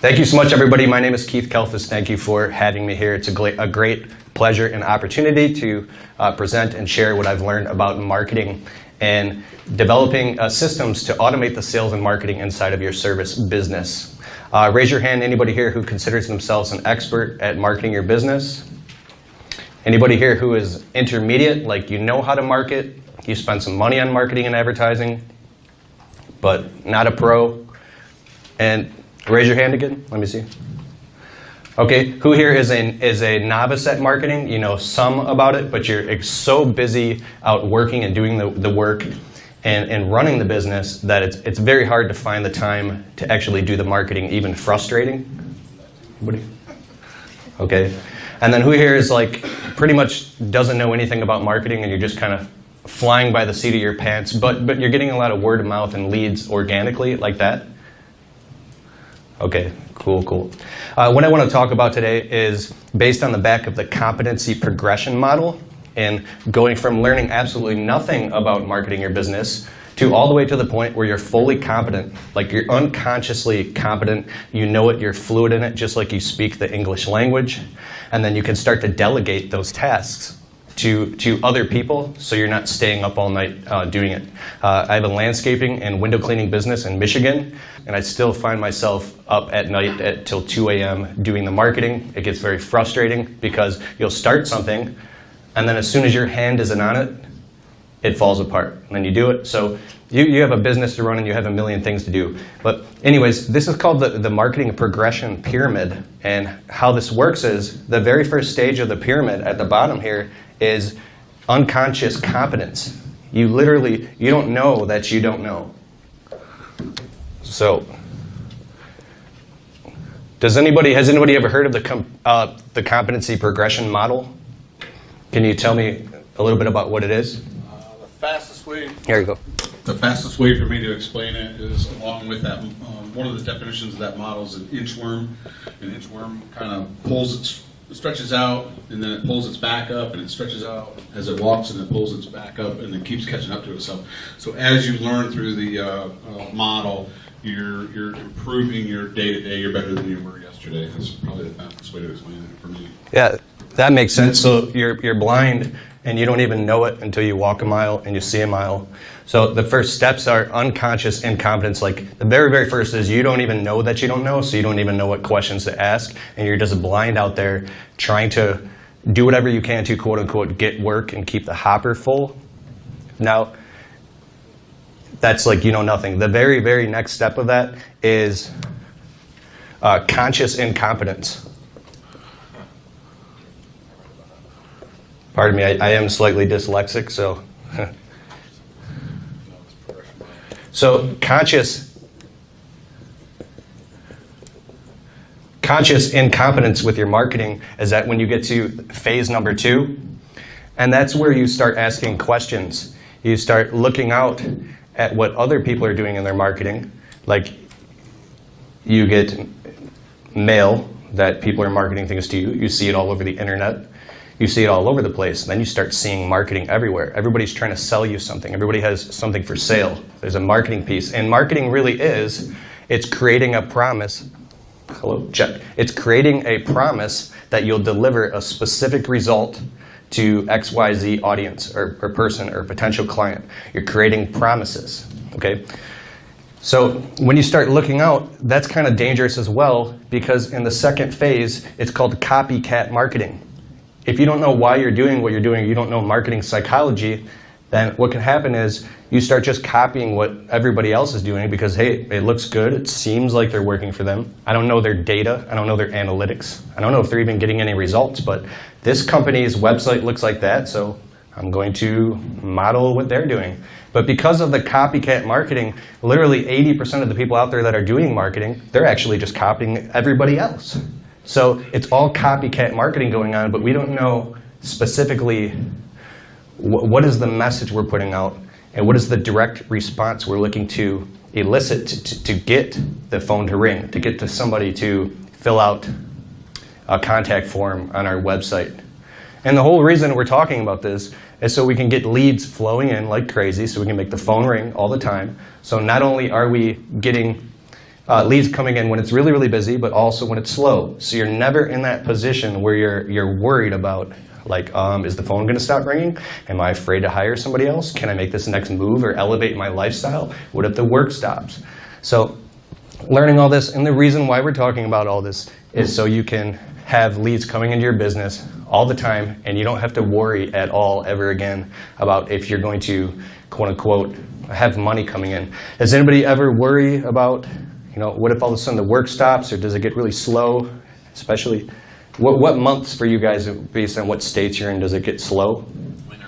Thank you so much, everybody. My name is Keith Kelfis. Thank you for having me here. It's a great pleasure and opportunity to present and share what I've learned about marketing and developing systems to automate the sales and marketing inside of your service business. Raise your hand, anybody here who considers themselves an expert at marketing your business? Anybody here who is intermediate, like you know how to market, you spend some money on marketing and advertising, but not a pro? And raise your hand again. Let me see. Okay, who here is a novice at marketing? You know some about it, but you're so busy out working and doing the work and running the business that it's very hard to find the time to actually do the marketing, even frustrating. Anybody? Okay. And then who here is like pretty much doesn't know anything about marketing and you're just kind of flying by the seat of your pants, but you're getting a lot of word of mouth and leads organically like that? Okay, cool. What I want to talk about today is based on the back of the competency progression model and going from learning absolutely nothing about marketing your business to all the way to the point where you're fully competent, like you're unconsciously competent, you know it, you're fluent in it, just like you speak the English language, and then you can start to delegate those tasks to other people, so you're not staying up all night doing it. I have a landscaping and window cleaning business in Michigan, and I still find myself up at night till 2 a.m. doing the marketing. It gets very frustrating because you'll start something, and then as soon as your hand isn't on it, it falls apart. And then you do it. So you have a business to run and you have a million things to do. But anyways, this is called the marketing progression pyramid. And how this works is the very first stage of the pyramid at the bottom here is unconscious competence. You don't know that you don't know. So has anybody ever heard of the competency progression model? Can you tell me a little bit about what it is? The fastest way. Here you go. The fastest way for me to explain it is along with that. One of the definitions of that model is an inchworm. An inchworm kind of stretches out, and then it pulls its back up, and it stretches out as it walks, and it pulls its back up, and it keeps catching up to itself. So as you learn through the model, you're improving your day-to-day. You're better than you were yesterday. That's probably the fastest way to explain it for me. Yeah, that makes sense. So you're blind, and you don't even know it until you walk a mile and you see a mile. So the first steps are unconscious incompetence. Like the very, very first is you don't even know that you don't know, so you don't even know what questions to ask, and you're just blind out there trying to do whatever you can to, quote unquote, get work and keep the hopper full. Now, that's like you know nothing. The very, very next step of that is conscious incompetence. Pardon me, I am slightly dyslexic, so. So conscious incompetence with your marketing is that when you get to phase number 2, and that's where you start asking questions. You start looking out at what other people are doing in their marketing. Like you get mail that people are marketing things to you. You see it all over the internet. You see it all over the place. Then you start seeing marketing everywhere. Everybody's trying to sell you something. Everybody has something for sale. There's a marketing piece. And marketing really it's creating a promise. Hello, check. It's creating a promise that you'll deliver a specific result to XYZ audience or person or potential client. You're creating promises, okay? So when you start looking out, that's kind of dangerous as well, because in the second phase, it's called copycat marketing. If you don't know why you're doing what you're doing, you don't know marketing psychology, then what can happen is you start just copying what everybody else is doing because, hey, it looks good. It seems like they're working for them. I don't know their data. I don't know their analytics. I don't know if they're even getting any results, but this company's website looks like that, so I'm going to model what they're doing. But because of the copycat marketing, literally 80% of the people out there that are doing marketing, they're actually just copying everybody else. So it's all copycat marketing going on, but we don't know specifically what is the message we're putting out and what is the direct response we're looking to elicit to get the phone to ring, to get to somebody to fill out a contact form on our website. And the whole reason we're talking about this is so we can get leads flowing in like crazy, so we can make the phone ring all the time. So not only are we getting leads coming in when it's really, really busy, but also when it's slow. So you're never in that position where you're worried about, like, is the phone going to stop ringing? Am I afraid to hire somebody else? Can I make this next move or elevate my lifestyle? What if the work stops? So learning all this, and the reason why we're talking about all this is so you can have leads coming into your business all the time, and you don't have to worry at all ever again about if you're going to, quote unquote, have money coming in. Does anybody ever worry about, what if all of a sudden the work stops, or does it get really slow? Especially, what months for you guys, based on what states you're in, does it get slow? Winter.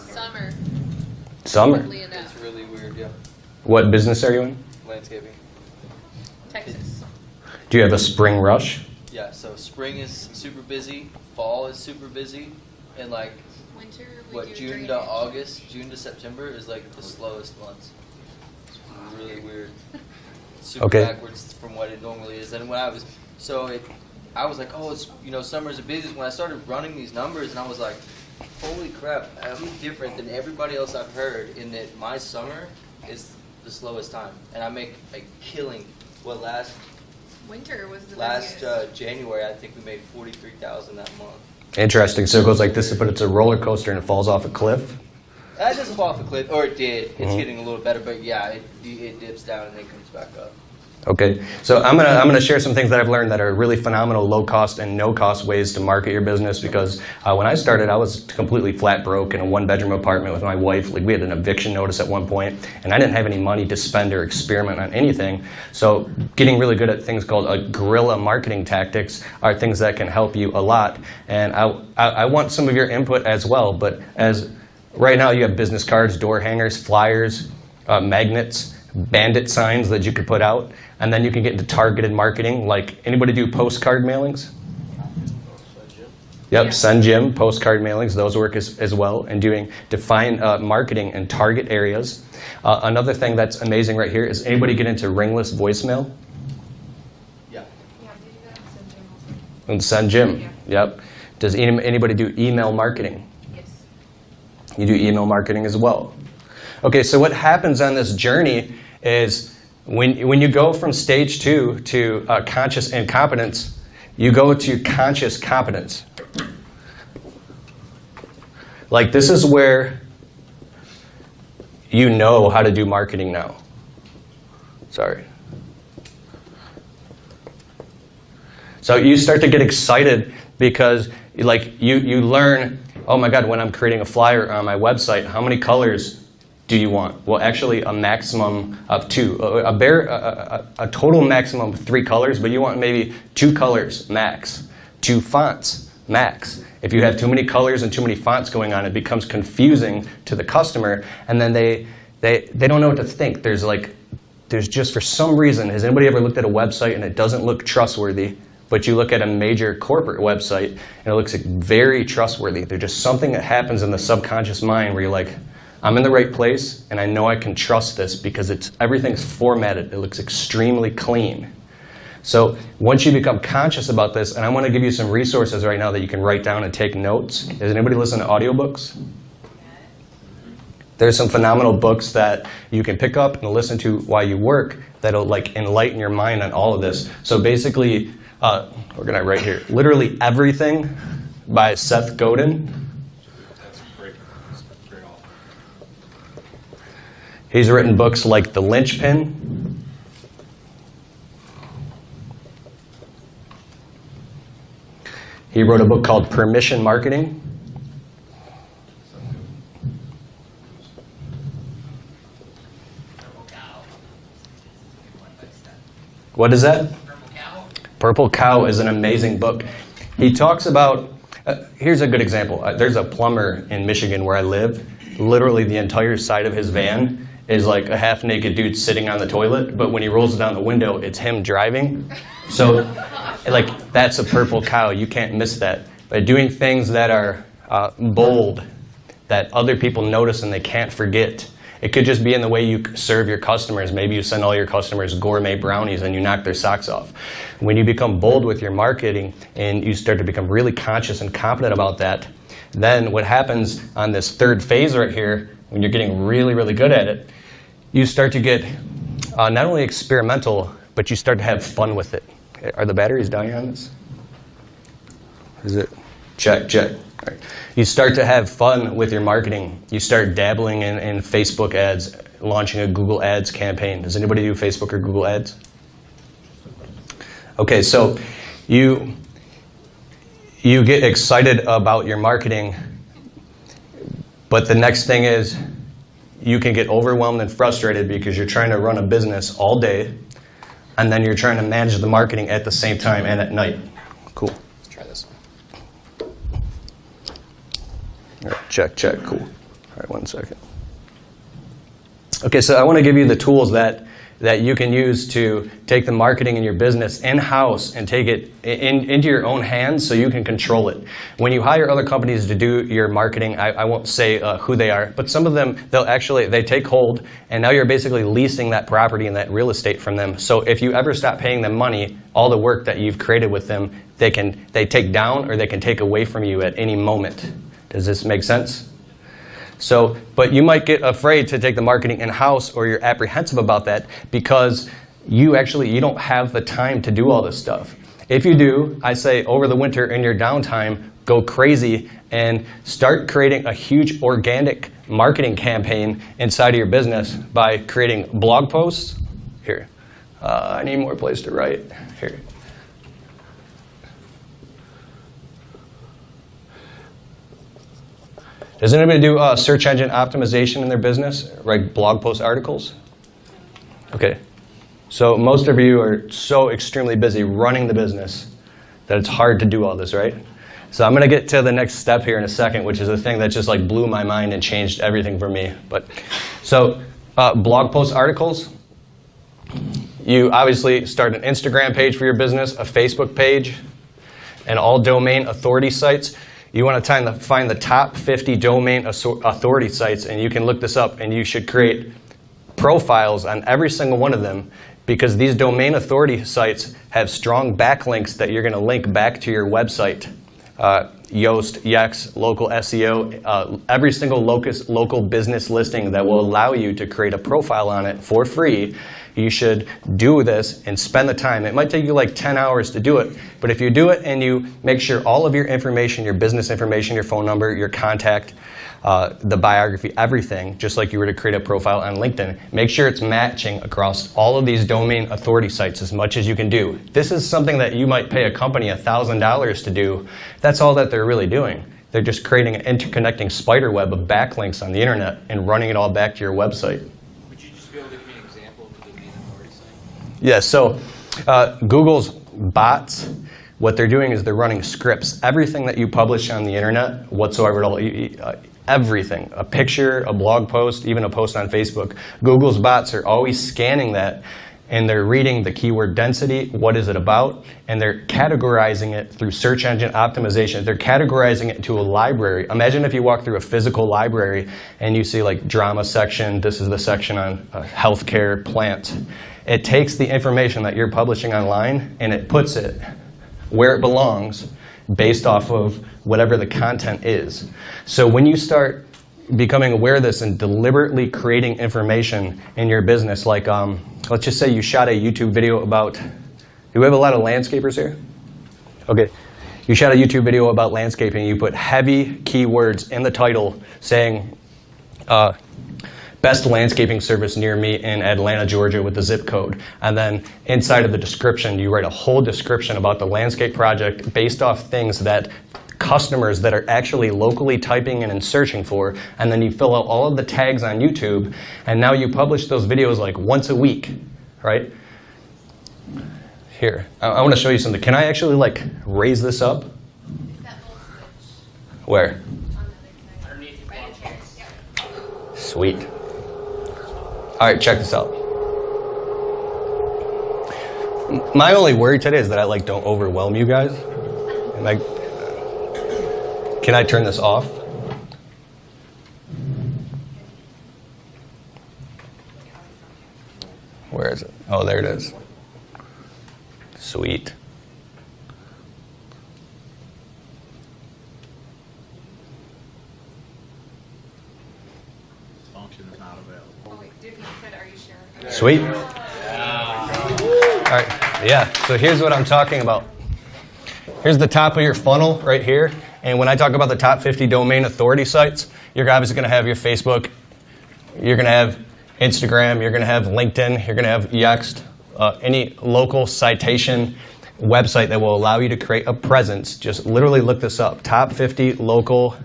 Summer. Summer? Oddly enough. It's really weird, yeah. What business are you in? Landscaping. Texas. Do you have a spring rush? Yeah, so spring is super busy, fall is super busy, and like, Winter, we do June drainage. to August, June to September is like the slowest months. It's really weird. Super Okay. backwards from what it normally is. And when I was, I was like, oh, it's, summer's the busiest. When I started running these numbers, and I was like, holy crap, I'm different than everybody else I've heard in that my summer is the slowest time. And I make a killing. Winter was the Last busiest. January, I think we made $43,000 that month. Interesting. So it goes like this, but it's a roller coaster and it falls off a cliff? That doesn't fall off a cliff, or it did. It's getting a little better, but yeah, it dips down and then comes back up. Okay, so I'm gonna share some things that I've learned that are really phenomenal low-cost and no-cost ways to market your business, because when I started, I was completely flat broke in a one-bedroom apartment with my wife. Like, we had an eviction notice at one point, and I didn't have any money to spend or experiment on anything. So getting really good at things called guerrilla marketing tactics are things that can help you a lot. And I want some of your input as well, but as right now you have business cards, door hangers, flyers, magnets, bandit signs that you could put out, and then you can get into targeted marketing. Like, anybody do postcard mailings? Yep, Yeah. Send Jim, postcard mailings, those work as well, and doing defined marketing in target areas. Another thing that's amazing right here is, anybody get into ringless voicemail? Yeah. Yeah, did you guys send them also? And Send Jim, Yeah. yep. Does anybody do email marketing? Yes. You do email marketing as well. Okay, so what happens on this journey is, when you go from stage 2 to conscious incompetence, you go to conscious competence. Like, this is where you know how to do marketing now. Sorry. So you start to get excited because, like, you learn, oh my God, when I'm creating a flyer on my website, how many colors do you want? Well, actually, a maximum of 2. A total maximum of 3 colors, but you want maybe 2 colors max, 2 fonts max. If you have too many colors and too many fonts going on, it becomes confusing to the customer, and then they don't know what to think. There's just, for some reason, has anybody ever looked at a website and it doesn't look trustworthy, but you look at a major corporate website and it looks very trustworthy? There's just something that happens in the subconscious mind where you're like, I'm in the right place, and I know I can trust this because everything's formatted. It looks extremely clean. So once you become conscious about this, and I want to give you some resources right now that you can write down and take notes. Does anybody listen to audiobooks? There's some phenomenal books that you can pick up and listen to while you work that'll enlighten your mind on all of this. So basically, we're gonna write here, Literally Everything by Seth Godin. That's great. That's great author. He's written books like The Linchpin. He wrote a book called Permission Marketing. What is that? Purple Cow is an amazing book. He talks about, here's a good example. There's a plumber in Michigan where I live. Literally the entire side of his van is like a half-naked dude sitting on the toilet, but when he rolls it down the window, it's him driving. So, like, that's a purple cow. You can't miss that. By doing things that are bold, that other people notice and they can't forget. It could just be in the way you serve your customers. Maybe you send all your customers gourmet brownies and you knock their socks off. When you become bold with your marketing and you start to become really conscious and confident about that, then what happens on this third phase right here, when you're getting really, really good at it, you start to get not only experimental, but you start to have fun with it. Are the batteries dying on this? Is it? Check, check. All right. You start to have fun with your marketing. You start dabbling in Facebook ads, launching a Google Ads campaign. Does anybody do Facebook or Google Ads? Okay, so you get excited about your marketing, but the next thing is you can get overwhelmed and frustrated because you're trying to run a business all day, and then you're trying to manage the marketing at the same time and at night. Cool. Let's try this. All right, check, check, cool. All right, 1 second. Okay, so I want to give you the tools that you can use to take the marketing in your business in-house and take it into your own hands so you can control it. When you hire other companies to do your marketing, I won't say who they are, but some of them, they take hold, and now you're basically leasing that property and that real estate from them. So if you ever stop paying them money, all the work that you've created with them, they take down or they can take away from you at any moment. Does this make sense? So, but you might get afraid to take the marketing in-house, or you're apprehensive about that because you don't have the time to do all this stuff. If you do, I say over the winter in your downtime, go crazy and start creating a huge organic marketing campaign inside of your business by creating blog posts. Here, I need more place to write. Here. Does anybody do search engine optimization in their business, write blog post articles? Okay, so most of you are so extremely busy running the business that it's hard to do all this, right? So I'm going to get to the next step here in a second, which is a thing that just like blew my mind and changed everything for me. So blog post articles, you obviously start an Instagram page for your business, a Facebook page, and all domain authority sites. You want to find the top 50 domain authority sites, and you can look this up, and you should create profiles on every single one of them, because these domain authority sites have strong backlinks that you're going to link back to your website. Yoast, Yext, local SEO, every single local business listing that will allow you to create a profile on it for free. You should do this and spend the time. It might take you like 10 hours to do it, but if you do it and you make sure all of your information, your business information, your phone number, your contact, the biography, everything, just like you were to create a profile on LinkedIn, make sure it's matching across all of these domain authority sites as much as you can do. This is something that you might pay a company $1,000 to do. That's all that they're really doing. They're just creating an interconnecting spider web of backlinks on the internet and running it all back to your website. Would you just be able to give me an example of the domain authority site? Yeah, so Google's bots, what they're doing is they're running scripts. Everything that you publish on the internet whatsoever at all, everything, a picture, a blog post, even a post on Facebook, Google's bots are always scanning that, and they're reading the keyword density, what is it about, and they're categorizing it through search engine optimization. They're categorizing it into a library. Imagine if you walk through a physical library and you see like drama section, this is the section on healthcare, plant. It takes the information that you're publishing online and it puts it where it belongs based off of whatever the content is. So when you start becoming aware of this and deliberately creating information in your business, like let's just say you shot a YouTube video about, do we have a lot of landscapers here? Okay, you shot a YouTube video about landscaping, you put heavy keywords in the title saying, best landscaping service near me in Atlanta, Georgia with the zip code. And then inside of the description, you write a whole description about the landscape project based off things that customers that are actually locally typing in and searching for. And then you fill out all of the tags on YouTube. And now you publish those videos like once a week, right? Here, I want to show you something. Can I actually like raise this up? That little switch Where? on the other side. Underneath your Right blog here. posts. Yep. Sweet. All right, check this out. My only worry today is that I like don't overwhelm you guys. And like, can I turn this off? Where is it? Oh, there it is. Sweet. Function is not available. Oh wait, dude, you said, are you sure? Sweet. Yeah. All right, yeah, so here's what I'm talking about. Here's the top of your funnel right here. And when I talk about the top 50 domain authority sites, you're obviously going to have your Facebook, you're going to have Instagram, you're going to have LinkedIn, you're going to have Yext, any local citation website that will allow you to create a presence. Just literally look this up. Top 50 local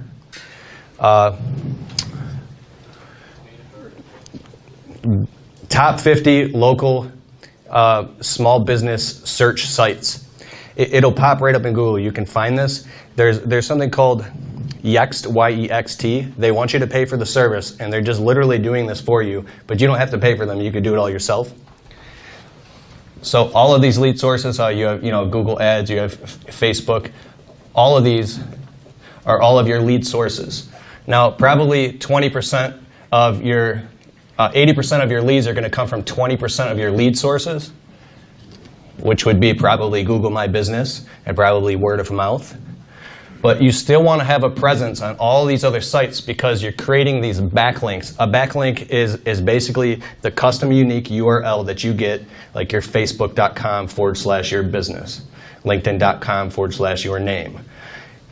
top 50 local small business search sites. It'll pop right up in Google. You can find this. There's something called Yext, Y-E-X-T. They want you to pay for the service, and they're just literally doing this for you, but you don't have to pay for them. You could do it all yourself. So all of these lead sources, you have Google Ads, you have Facebook. All of these are all of your lead sources. Now, probably 20% of your 80% of your leads are going to come from 20% of your lead sources, which would be probably Google My Business and probably word of mouth. But you still want to have a presence on all these other sites because you're creating these backlinks. A backlink is basically the custom unique URL that you get, like your facebook.com/your business, linkedin.com/your name.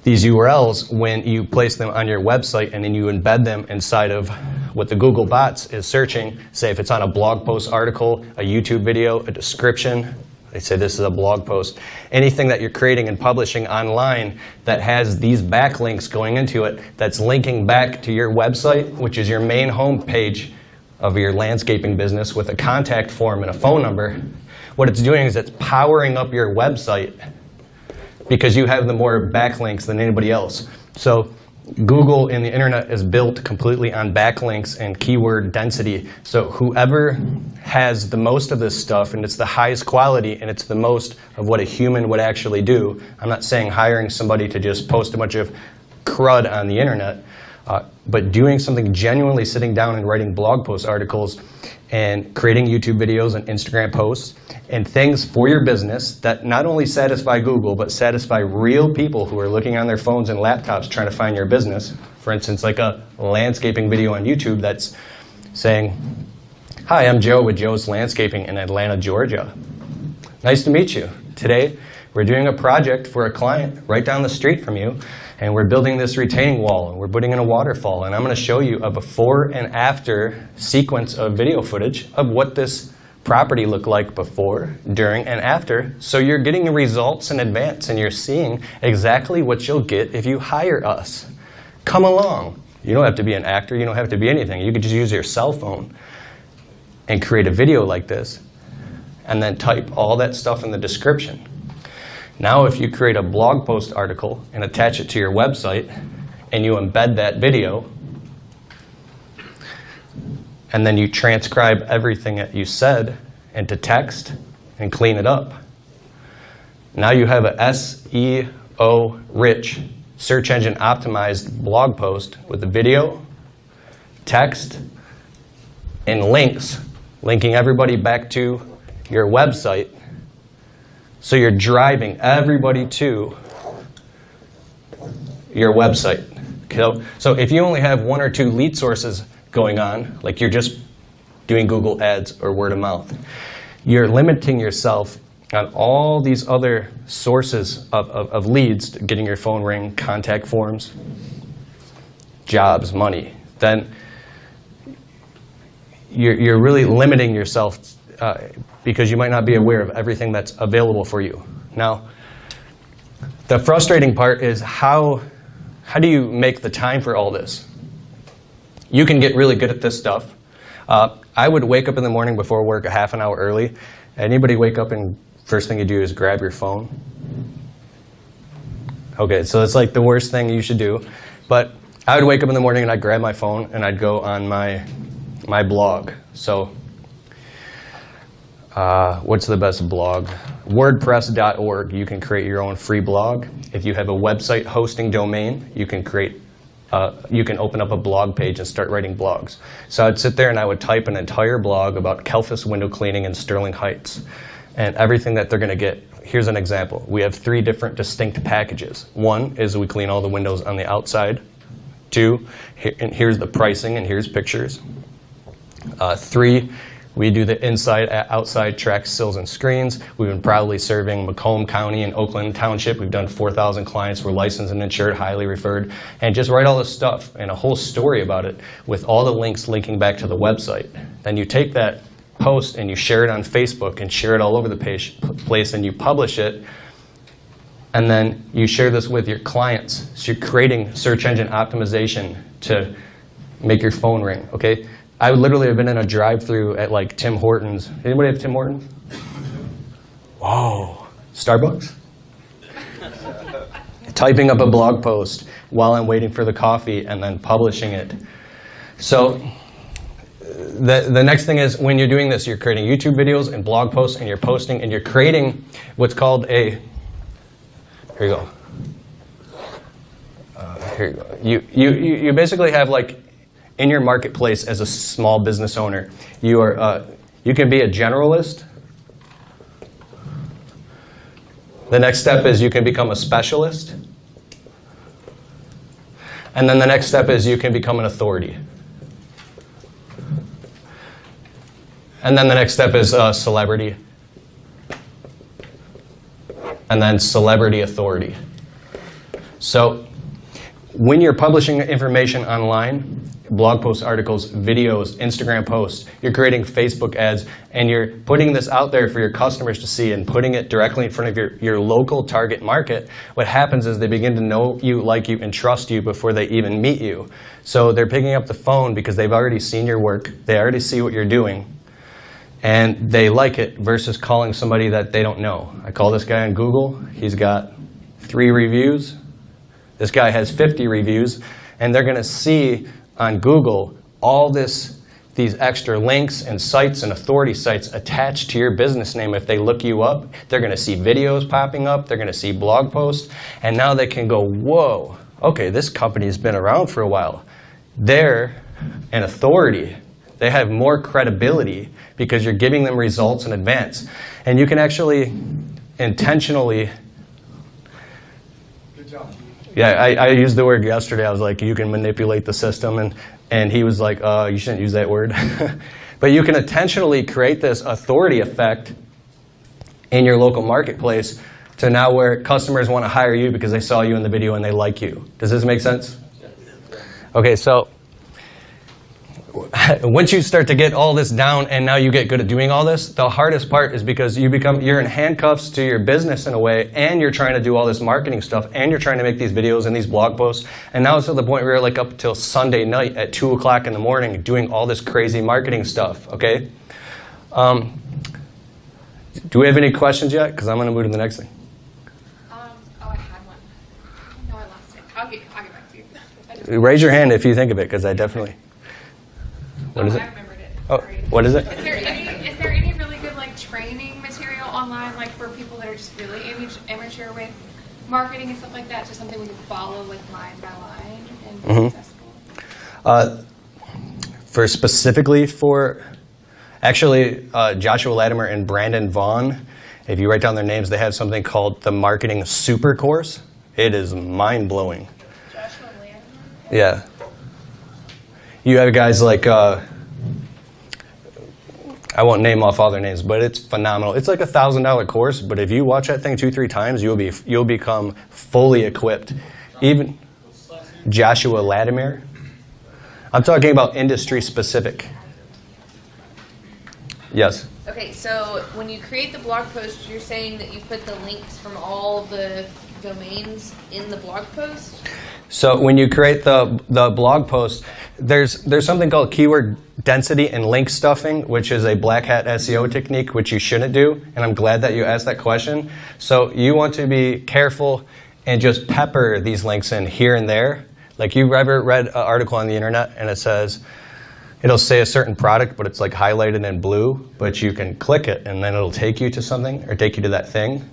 These URLs, when you place them on your website and then you embed them inside of what the Google bots is searching, say if it's on a blog post article, a YouTube video, a description, they say this is a blog post. Anything that you're creating and publishing online that has these backlinks going into it, that's linking back to your website, which is your main home page of your landscaping business with a contact form and a phone number, what it's doing is it's powering up your website because you have the more backlinks than anybody else. So Google and the internet is built completely on backlinks and keyword density. So whoever has the most of this stuff, and it's the highest quality, and it's the most of what a human would actually do. I'm not saying hiring somebody to just post a bunch of crud on the internet, but doing something genuinely, sitting down and writing blog post articles and creating YouTube videos and Instagram posts and things for your business that not only satisfy Google, but satisfy real people who are looking on their phones and laptops trying to find your business. For instance, like a landscaping video on YouTube that's saying, "Hi, I'm Joe with Joe's Landscaping in Atlanta, Georgia. Nice to meet you. Today, we're doing a project for a client right down the street from you, and we're building this retaining wall, and we're putting in a waterfall, and I'm going to show you a before and after sequence of video footage of what this property looked like before, during, and after, so you're getting the results in advance, and you're seeing exactly what you'll get if you hire us. Come along." You don't have to be an actor. You don't have to be anything. You could just use your cell phone and create a video like this, and then type all that stuff in the description. Now if you create a blog post article and attach it to your website, and you embed that video, and then you transcribe everything that you said into text and clean it up, now you have a SEO-rich, search engine optimized blog post with a video, text, and links, linking everybody back to your website. So you're driving everybody to your website. So if you only have 1 or 2 lead sources going on, like you're just doing Google Ads or word of mouth, you're limiting yourself on all these other sources of leads, getting your phone ring, contact forms, jobs, money. Then you're really limiting yourself because you might not be aware of everything that's available for you. Now, the frustrating part is how do you make the time for all this? You can get really good at this stuff. I would wake up in the morning before work a half an hour early. Anybody wake up and first thing you do is grab your phone? Okay, so it's like the worst thing you should do. But I would wake up in the morning and I'd grab my phone and I'd go on my blog. So what's the best blog? WordPress.org. You can create your own free blog. If you have a website hosting domain, you can open up a blog page and start writing blogs. So I'd sit there and I would type an entire blog about Kelfus window cleaning in Sterling Heights and everything that they're going to get. Here's an example. We have 3 different distinct packages. 1 is we clean all the windows on the outside. 2, and here's the pricing and here's pictures. 3, We do the inside, outside tracks, sills, and screens. We've been proudly serving Macomb County and Oakland Township. We've done 4,000 clients. We're licensed and insured, highly referred. And just write all this stuff and a whole story about it with all the links linking back to the website. Then you take that post and you share it on Facebook and share it all over the place and you publish it. And then you share this with your clients. So you're creating search engine optimization to make your phone ring, okay? I would literally have been in a drive-through at like Tim Hortons. Anybody have Tim Hortons? Whoa. Starbucks? Typing up a blog post while I'm waiting for the coffee and then publishing it. So the next thing is when you're doing this, you're creating YouTube videos and blog posts and you're posting and you're creating what's called a, here you go. Here you go. You basically have like, in your marketplace as a small business owner, you can be a generalist. The next step is you can become a specialist. And then the next step is you can become an authority. And then the next step is celebrity. And then celebrity authority. So when you're publishing information online, blog posts, articles, videos, Instagram posts, you're creating Facebook ads, and you're putting this out there for your customers to see and putting it directly in front of your local target market, what happens is they begin to know you, like you, and trust you before they even meet you. So they're picking up the phone because they've already seen your work, they already see what you're doing, and they like it versus calling somebody that they don't know. I call this guy on Google, he's got 3 reviews. This guy has 50 reviews, and they're going to see on Google all these extra links and sites and authority sites attached to your business name. If they look you up, they're going to see videos popping up, they're going to see blog posts, and now they can go, whoa, okay, this company's been around for a while. They're an authority. They have more credibility because you're giving them results in advance. And you can actually intentionally, Good job. yeah, I used the word yesterday. I was like, you can manipulate the system. And he was like, you shouldn't use that word. But you can intentionally create this authority effect in your local marketplace to now where customers want to hire you because they saw you in the video and they like you. Does this make sense? Okay, so once you start to get all this down and now you get good at doing all this, the hardest part is because you're in handcuffs to your business in a way, and you're trying to do all this marketing stuff, and you're trying to make these videos and these blog posts, and now it's to the point where you're like up till Sunday night at 2 o'clock in the morning doing all this crazy marketing stuff, okay? Do we have any questions yet? Because I'm going to move to the next thing. Oh, I had one. No, I lost it. I'll get back to you. I just- Raise your hand if you think of it, because I definitely... What is it? I remembered it. Oh, Sorry. what is it? Is there any really good like training material online, like for people that are just really amateur with marketing and stuff like that? Just something we can follow like line by line and be successful. Specifically for, actually, Joshua Latimer and Brandon Vaughn, if you write down their names, they have something called the Marketing Super Course. It is mind-blowing. Joshua Latimer? Yeah. You have guys like, I won't name off all their names, but it's phenomenal. It's like a $1,000 course, but if you watch that thing 2-3 times, you'll become fully equipped. Even Joshua Latimer. I'm talking about industry specific. Yes. Okay, so when you create the blog post, you're saying that you put the links from all the domains in the blog post? So when you create the blog post, there's something called keyword density and link stuffing, which is a black hat SEO technique, which you shouldn't do, and I'm glad that you asked that question. So you want to be careful and just pepper these links in here and there. Like you ever read an article on the internet and it'll say a certain product, but it's like highlighted in blue, but you can click it and then it'll take you to something or take you to that thing.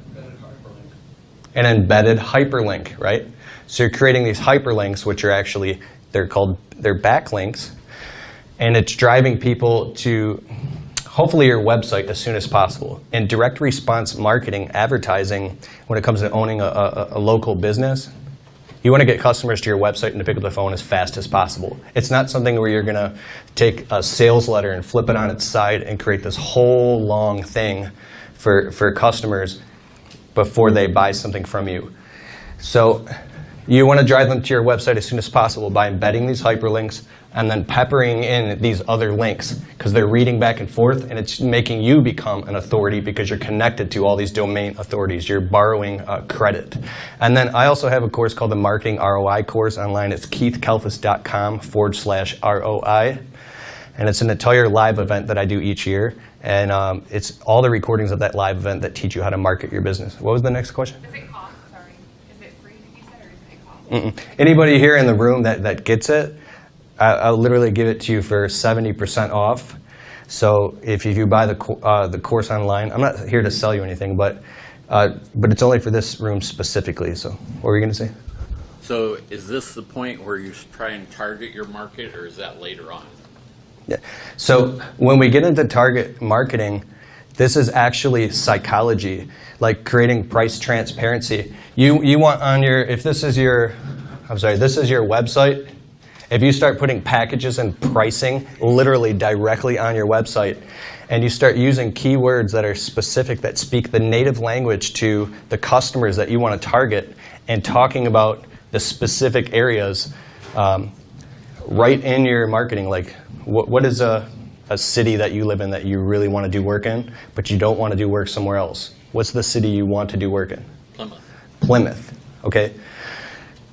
An embedded hyperlink, right? So you're creating these hyperlinks, which are actually, they're backlinks, and it's driving people to hopefully your website as soon as possible. In direct response marketing, advertising, when it comes to owning a local business, You want to get customers to your website and to pick up the phone as fast as possible. It's not something where you're going to take a sales letter and flip it on its side and create this whole long thing for customers before they buy something from you. So you want to drive them to your website as soon as possible by embedding these hyperlinks and then peppering in these other links because they're reading back and forth, and it's making you become an authority because you're connected to all these domain authorities. You're borrowing credit. And then I also have a course called the Marketing ROI course online. It's keithkalfas.com/ROI. And it's an entire live event that I do each year. And it's all the recordings of that live event that teach you how to market your business. What was the next question? Does it cost? Sorry. Is it free, you said, or does it cost? Anybody here in the room that gets it, I'll literally give it to you for 70% off. So if you buy the course online, I'm not here to sell you anything, but it's only for this room specifically. So what were you going to say? So is this the point where you try and target your market, or is that later on? Yeah. So when we get into target marketing, this is actually psychology, like creating price transparency. You want on your, if this is your, this is your website. If you start putting packages and pricing literally directly on your website, and you start using keywords that are specific, that speak the native language to the customers that you want to target, and talking about the specific areas right in your marketing, like what is a city that you live in that you really want to do work in, but you don't want to do work somewhere else? What's the city you want to do work in? Plymouth. Plymouth, okay?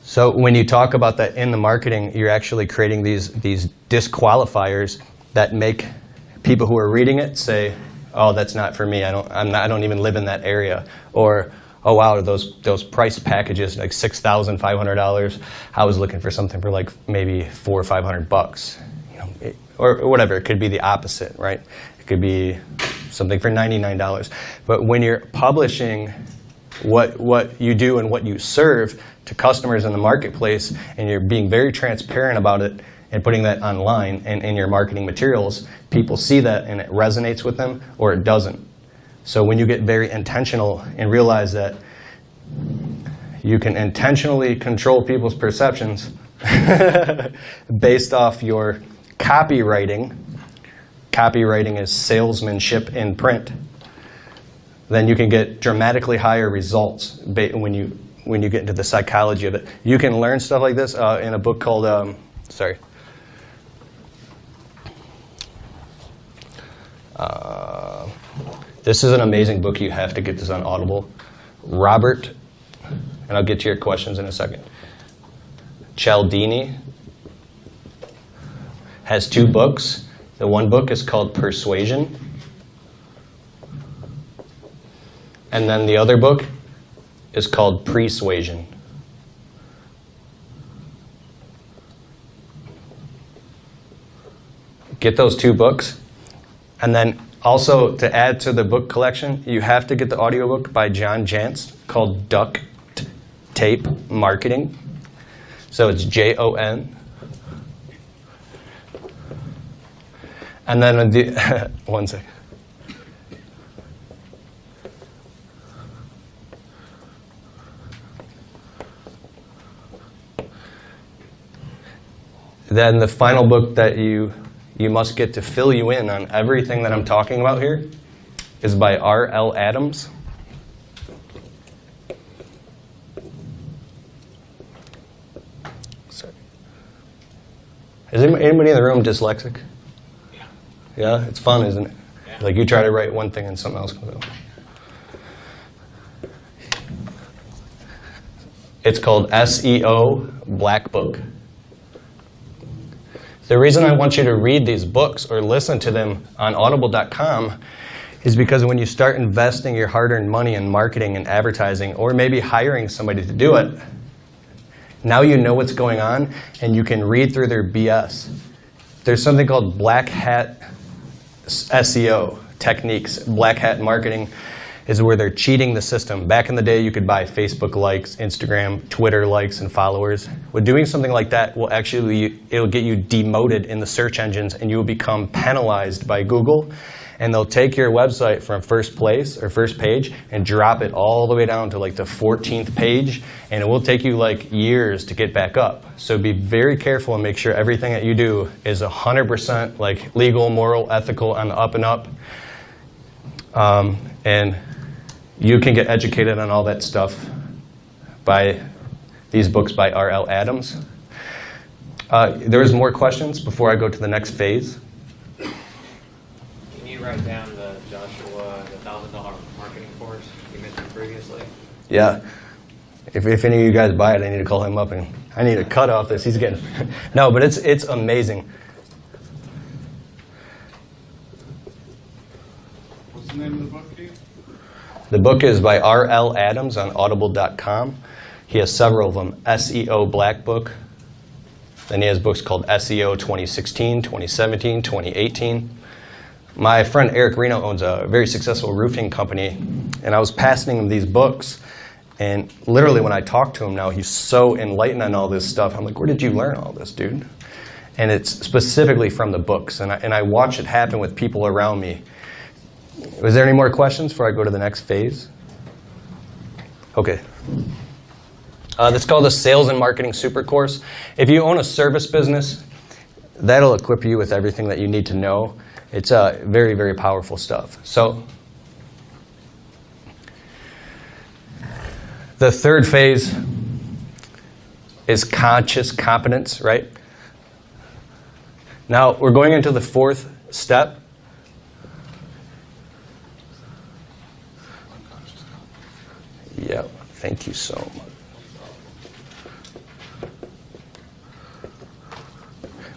So when you talk about that in the marketing, you're actually creating these disqualifiers that make people who are reading it say, oh, that's not for me. I don't even live in that area. Or, oh wow, those price packages like $6,500. I was looking for something for like maybe $400 or $500. Or whatever. It could be the opposite, right? It could be something for $99. But when you're publishing what you do and what you serve to customers in the marketplace, and you're being very transparent about it and putting that online and in your marketing materials, people see that and it resonates with them or it doesn't. So when you get very intentional and realize that you can intentionally control people's perceptions based off your copywriting is salesmanship in print, then you can get dramatically higher results when you get into the psychology of it. You can learn stuff like this in a book called, this is an amazing book. You have to get this on Audible. Robert, and I'll get to your questions in a second, Cialdini has 2 books. The one book is called Persuasion. And then the other book is called Persuasion. Get those 2 books. And then also to add to the book collection, you have to get the audiobook by John Jantz called Duct Tape Marketing. So it's Jon. And then one second. Then the final book that you must get to fill you in on everything that I'm talking about here is by R.L. Adams. Sorry. Is anybody in the room dyslexic? Yeah. Yeah, it's fun, isn't it? Yeah. Like you try to write one thing and something else comes out. It's called SEO Black Book. The reason I want you to read these books or listen to them on audible.com is because when you start investing your hard-earned money in marketing and advertising, or maybe hiring somebody to do it, now you know what's going on and you can read through their BS. There's something called black hat SEO techniques. Black hat marketing is where they're cheating the system. Back in the day, you could buy Facebook likes, Instagram, Twitter likes, and followers. Well, doing something like that will it'll get you demoted in the search engines, and you will become penalized by Google. and they'll take your website from first place or first page and drop it all the way down to like the 14th page, and it will take you like years to get back up. So be very careful and make sure everything that you do is 100% like legal, moral, ethical, on the up and up. And you can get educated on all that stuff by these books by R.L. Adams. There's more questions before I go to the next phase. Can you write down the Joshua, the $1,000 marketing course you mentioned previously? Yeah. If any of you guys buy it, I need to call him up and I need to cut off this. He's getting no, but it's amazing. What's the name of the book, Keith? The book is by R.L. Adams on audible.com. He has several of them. SEO Black Book. Then he has books called SEO 2016, 2017, 2018. My friend Eric Reno owns a very successful roofing company, and I was passing him these books, and literally when I talk to him now, he's so enlightened on all this stuff. I'm like, where did you learn all this, dude? And it's specifically from the books, and I watch it happen with people around me. Was there any more questions before I go to the next phase? Okay. That's called the Sales and Marketing Super Course. If you own a service business, that'll equip you with everything that you need to know. It's very, very powerful stuff. So the third phase is conscious competence, right? Now we're going into the fourth step. Yeah, thank you so much.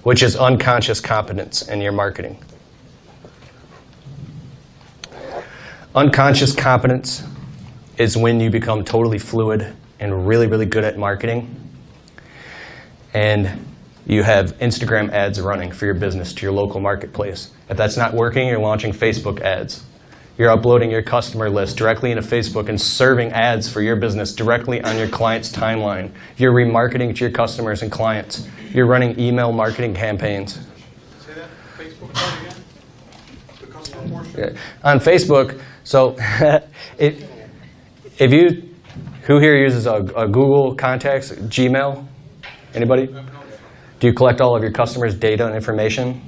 Which is unconscious competence in your marketing. Unconscious competence is when you become totally fluid and really, really good at marketing. And you have Instagram ads running for your business to your local marketplace. If that's not working, you're launching Facebook ads. You're uploading your customer list directly into Facebook and serving ads for your business directly on your client's timeline. You're remarketing to your customers and clients. You're running email marketing campaigns. Say that Facebook part again? The customer portion? Yeah. On Facebook, so if you, who here uses a Google Contacts, Gmail? Anybody? Do you collect all of your customers' data and information?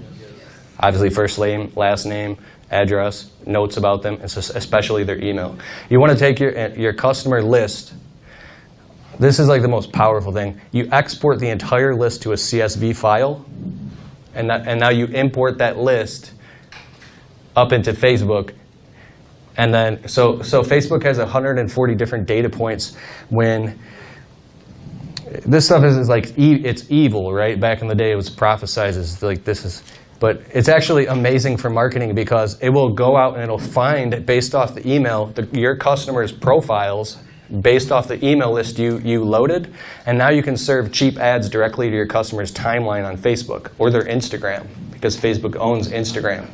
Obviously first name, last name, address, notes about them, especially their email. You want to take your customer list. This is like the most powerful thing. You export the entire list to a CSV file, and now you import that list up into Facebook. And then, so Facebook has 140 different data points. When this stuff is like, it's evil, right? Back in the day, it was prophesized as like this is. But it's actually amazing for marketing because it will go out and it'll find, based off the email, your customers' profiles, based off the email list you loaded, and now you can serve cheap ads directly to your customers' timeline on Facebook or their Instagram, because Facebook owns Instagram.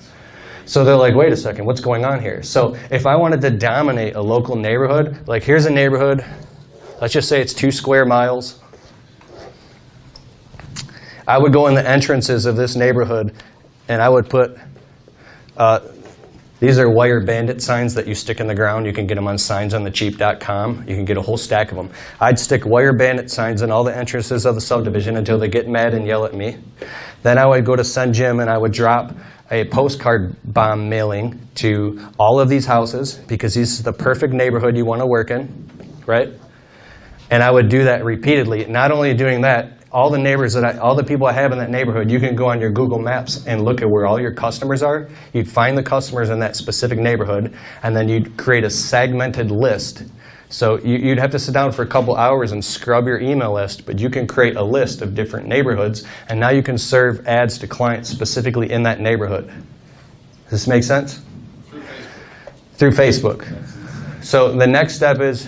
So they're like, wait a second, what's going on here? So if I wanted to dominate a local neighborhood, like here's a neighborhood, let's just say it's 2 square miles. I would go in the entrances of this neighborhood and I would put, these are wire bandit signs that you stick in the ground. You can get them on signsonthecheap.com. You can get a whole stack of them. I'd stick wire bandit signs in all the entrances of the subdivision until they get mad and yell at me. Then I would go to Send Jim and I would drop a postcard bomb mailing to all of these houses because this is the perfect neighborhood you want to work in, right? And I would do that repeatedly. Not only doing that, all the neighbors all the people I have in that neighborhood, you can go on your Google Maps and look at where all your customers are. You'd find the customers in that specific neighborhood, and then you'd create a segmented list. So you'd have to sit down for a couple hours and scrub your email list, but you can create a list of different neighborhoods, and now you can serve ads to clients specifically in that neighborhood. Does this make sense? Through Facebook. So the next step is,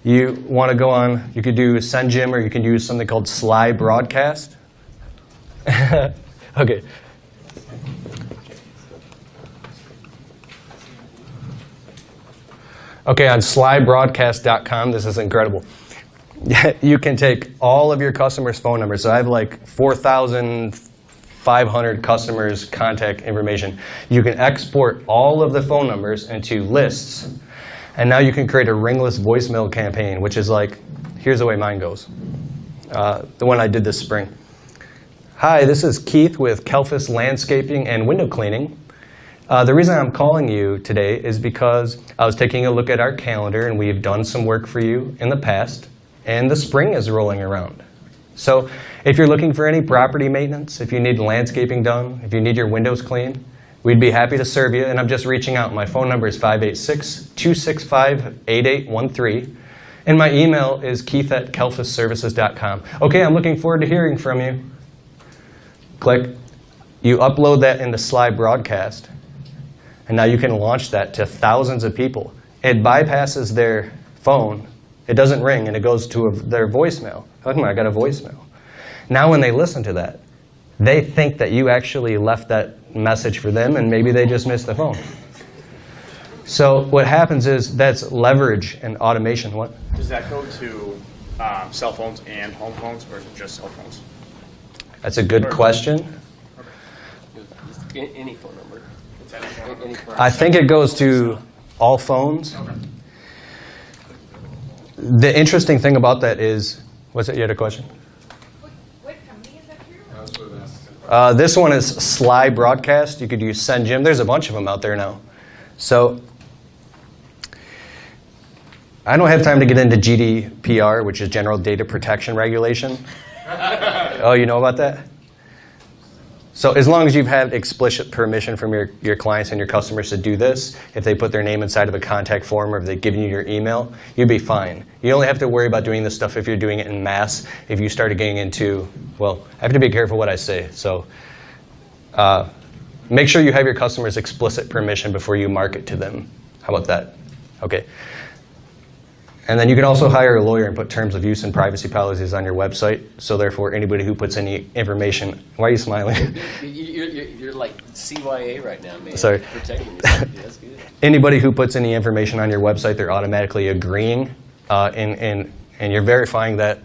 you want to go on, you could do Send Jim, or you can use something called Sly Broadcast. Okay. Okay, on slybroadcast.com, this is incredible. You can take all of your customers' phone numbers. So I have like 4,000 500 customers' contact information. You can export all of the phone numbers into lists, and now you can create a ringless voicemail campaign, which is like, here's the way mine goes. The one I did this spring. Hi, this is Keith with Kelfis Landscaping and Window Cleaning. The reason I'm calling you today is because I was taking a look at our calendar, and we've done some work for you in the past, and the spring is rolling around. So if you're looking for any property maintenance, if you need landscaping done, if you need your windows cleaned, we'd be happy to serve you, and I'm just reaching out. My phone number is 586-265-8813, and my email is keith@kelfisservices.com. Okay, I'm looking forward to hearing from you. Click. You upload that into Sly Broadcast, and now you can launch that to thousands of people. It bypasses their phone. It doesn't ring, and it goes to their voicemail. Oh, I got a voicemail. Now when they listen to that, they think that you actually left that message for them, and maybe they just missed the phone. So what happens is that's leverage and automation. What? Does that go to cell phones and home phones, or is it just cell phones? That's a good question. Any phone number. Any phone. I think it goes to all phones. The interesting thing about that is, what's it? You had a question? What company is that through? This one is Sly Broadcast. You could use SendJim. There's a bunch of them out there now. So I don't have time to get into GDPR, which is General Data Protection Regulation. Oh, you know about that? So as long as you've had explicit permission from your clients and your customers to do this, if they put their name inside of a contact form or if they've given you your email, you'll be fine. You only have to worry about doing this stuff if you're doing it in mass. If you started getting into, well, I have to be careful what I say. So make sure you have your customers' explicit permission before you market to them. How about that? Okay. And then you can also hire a lawyer and put terms of use and privacy policies on your website. So therefore, anybody who puts any information, why are you smiling? You're like CYA right now, man. Sorry. Protecting yourself. Yeah, that's good. Anybody who puts any information on your website, they're automatically agreeing, and you're verifying that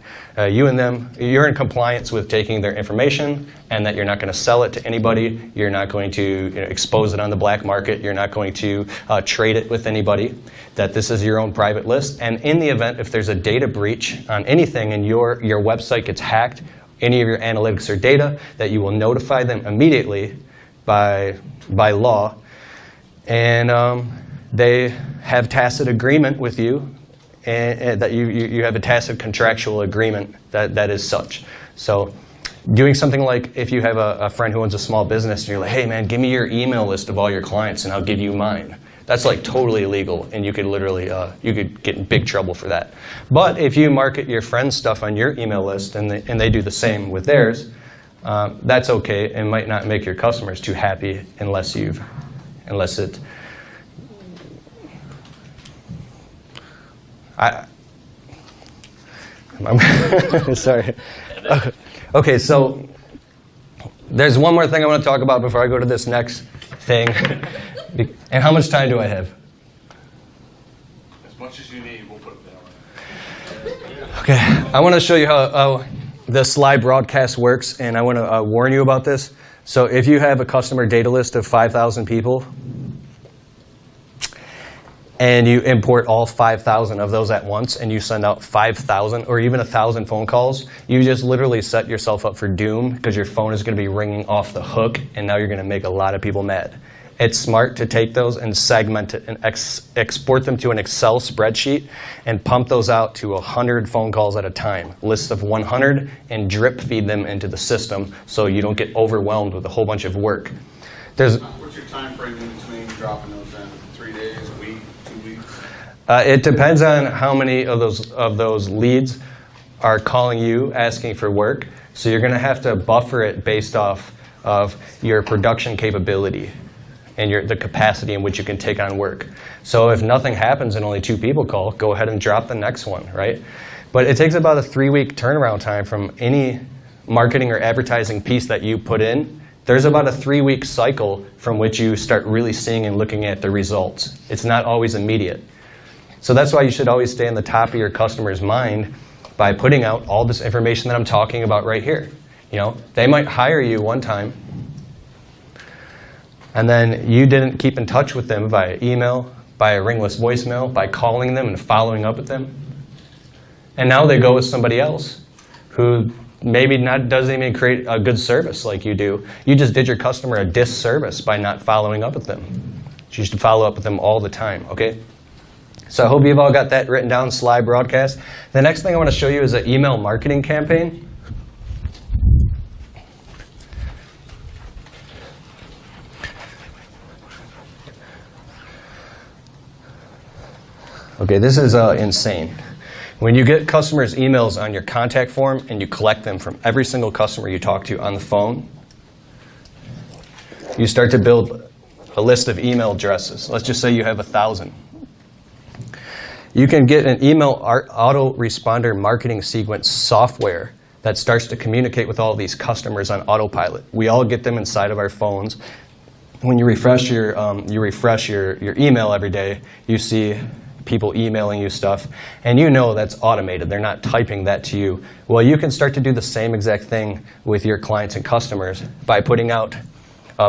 you and them, you're in compliance with taking their information, and that you're not going to sell it to anybody. You're not going to expose it on the black market. You're not going to trade it with anybody. That this is your own private list. And in the event if there's a data breach on anything and your website gets hacked, any of your analytics or data, that you will notify them immediately by law. And they have tacit agreement with you, and that you have a tacit contractual agreement that is such. So doing something like if you have a friend who owns a small business and you're like, hey man, give me your email list of all your clients and I'll give you mine. That's like totally illegal, and you could literally, you could get in big trouble for that. But if you market your friend's stuff on your email list and they do the same with theirs, that's okay and might not make your customers too happy unless it, I'm sorry. Okay, so there's one more thing I want to talk about before I go to this next thing. And how much time do I have? As much as you need, we'll put it down. Okay, I want to show you how the Sly Broadcast works, and I want to warn you about this. So if you have a customer data list of 5,000 people, and you import all 5,000 of those at once, and you send out 5,000 or even 1,000 phone calls, you just literally set yourself up for doom, because your phone is going to be ringing off the hook, and now you're going to make a lot of people mad. It's smart to take those and segment it and export them to an Excel spreadsheet and pump those out to 100 phone calls at a time, lists of 100, and drip feed them into the system so you don't get overwhelmed with a whole bunch of work. What's your time frame in between dropping those in? 3 days, a week, 2 weeks? It depends on how many of those leads are calling you asking for work. So you're going to have to buffer it based off of your production capability and the capacity in which you can take on work. So if nothing happens and only 2 people call, go ahead and drop the next one, right? But it takes about a 3-week turnaround time from any marketing or advertising piece that you put in. There's about a 3-week cycle from which you start really seeing and looking at the results. It's not always immediate. So that's why you should always stay on the top of your customer's mind by putting out all this information that I'm talking about right here. They might hire you one time, and then you didn't keep in touch with them via email, by a ringless voicemail, by calling them and following up with them. And now they go with somebody else who maybe doesn't even create a good service like you do. You just did your customer a disservice by not following up with them. You should follow up with them all the time, okay? So I hope you've all got that written down, slide broadcast. The next thing I want to show you is an email marketing campaign. Okay, this is insane. When you get customers' emails on your contact form and you collect them from every single customer you talk to on the phone, you start to build a list of email addresses. Let's just say you have 1,000. You can get an email autoresponder marketing sequence software that starts to communicate with all these customers on autopilot. We all get them inside of our phones. When you refresh your email every day, you see people emailing you stuff, and you know that's automated. They're not typing that to you. Well, you can start to do the same exact thing with your clients and customers by putting out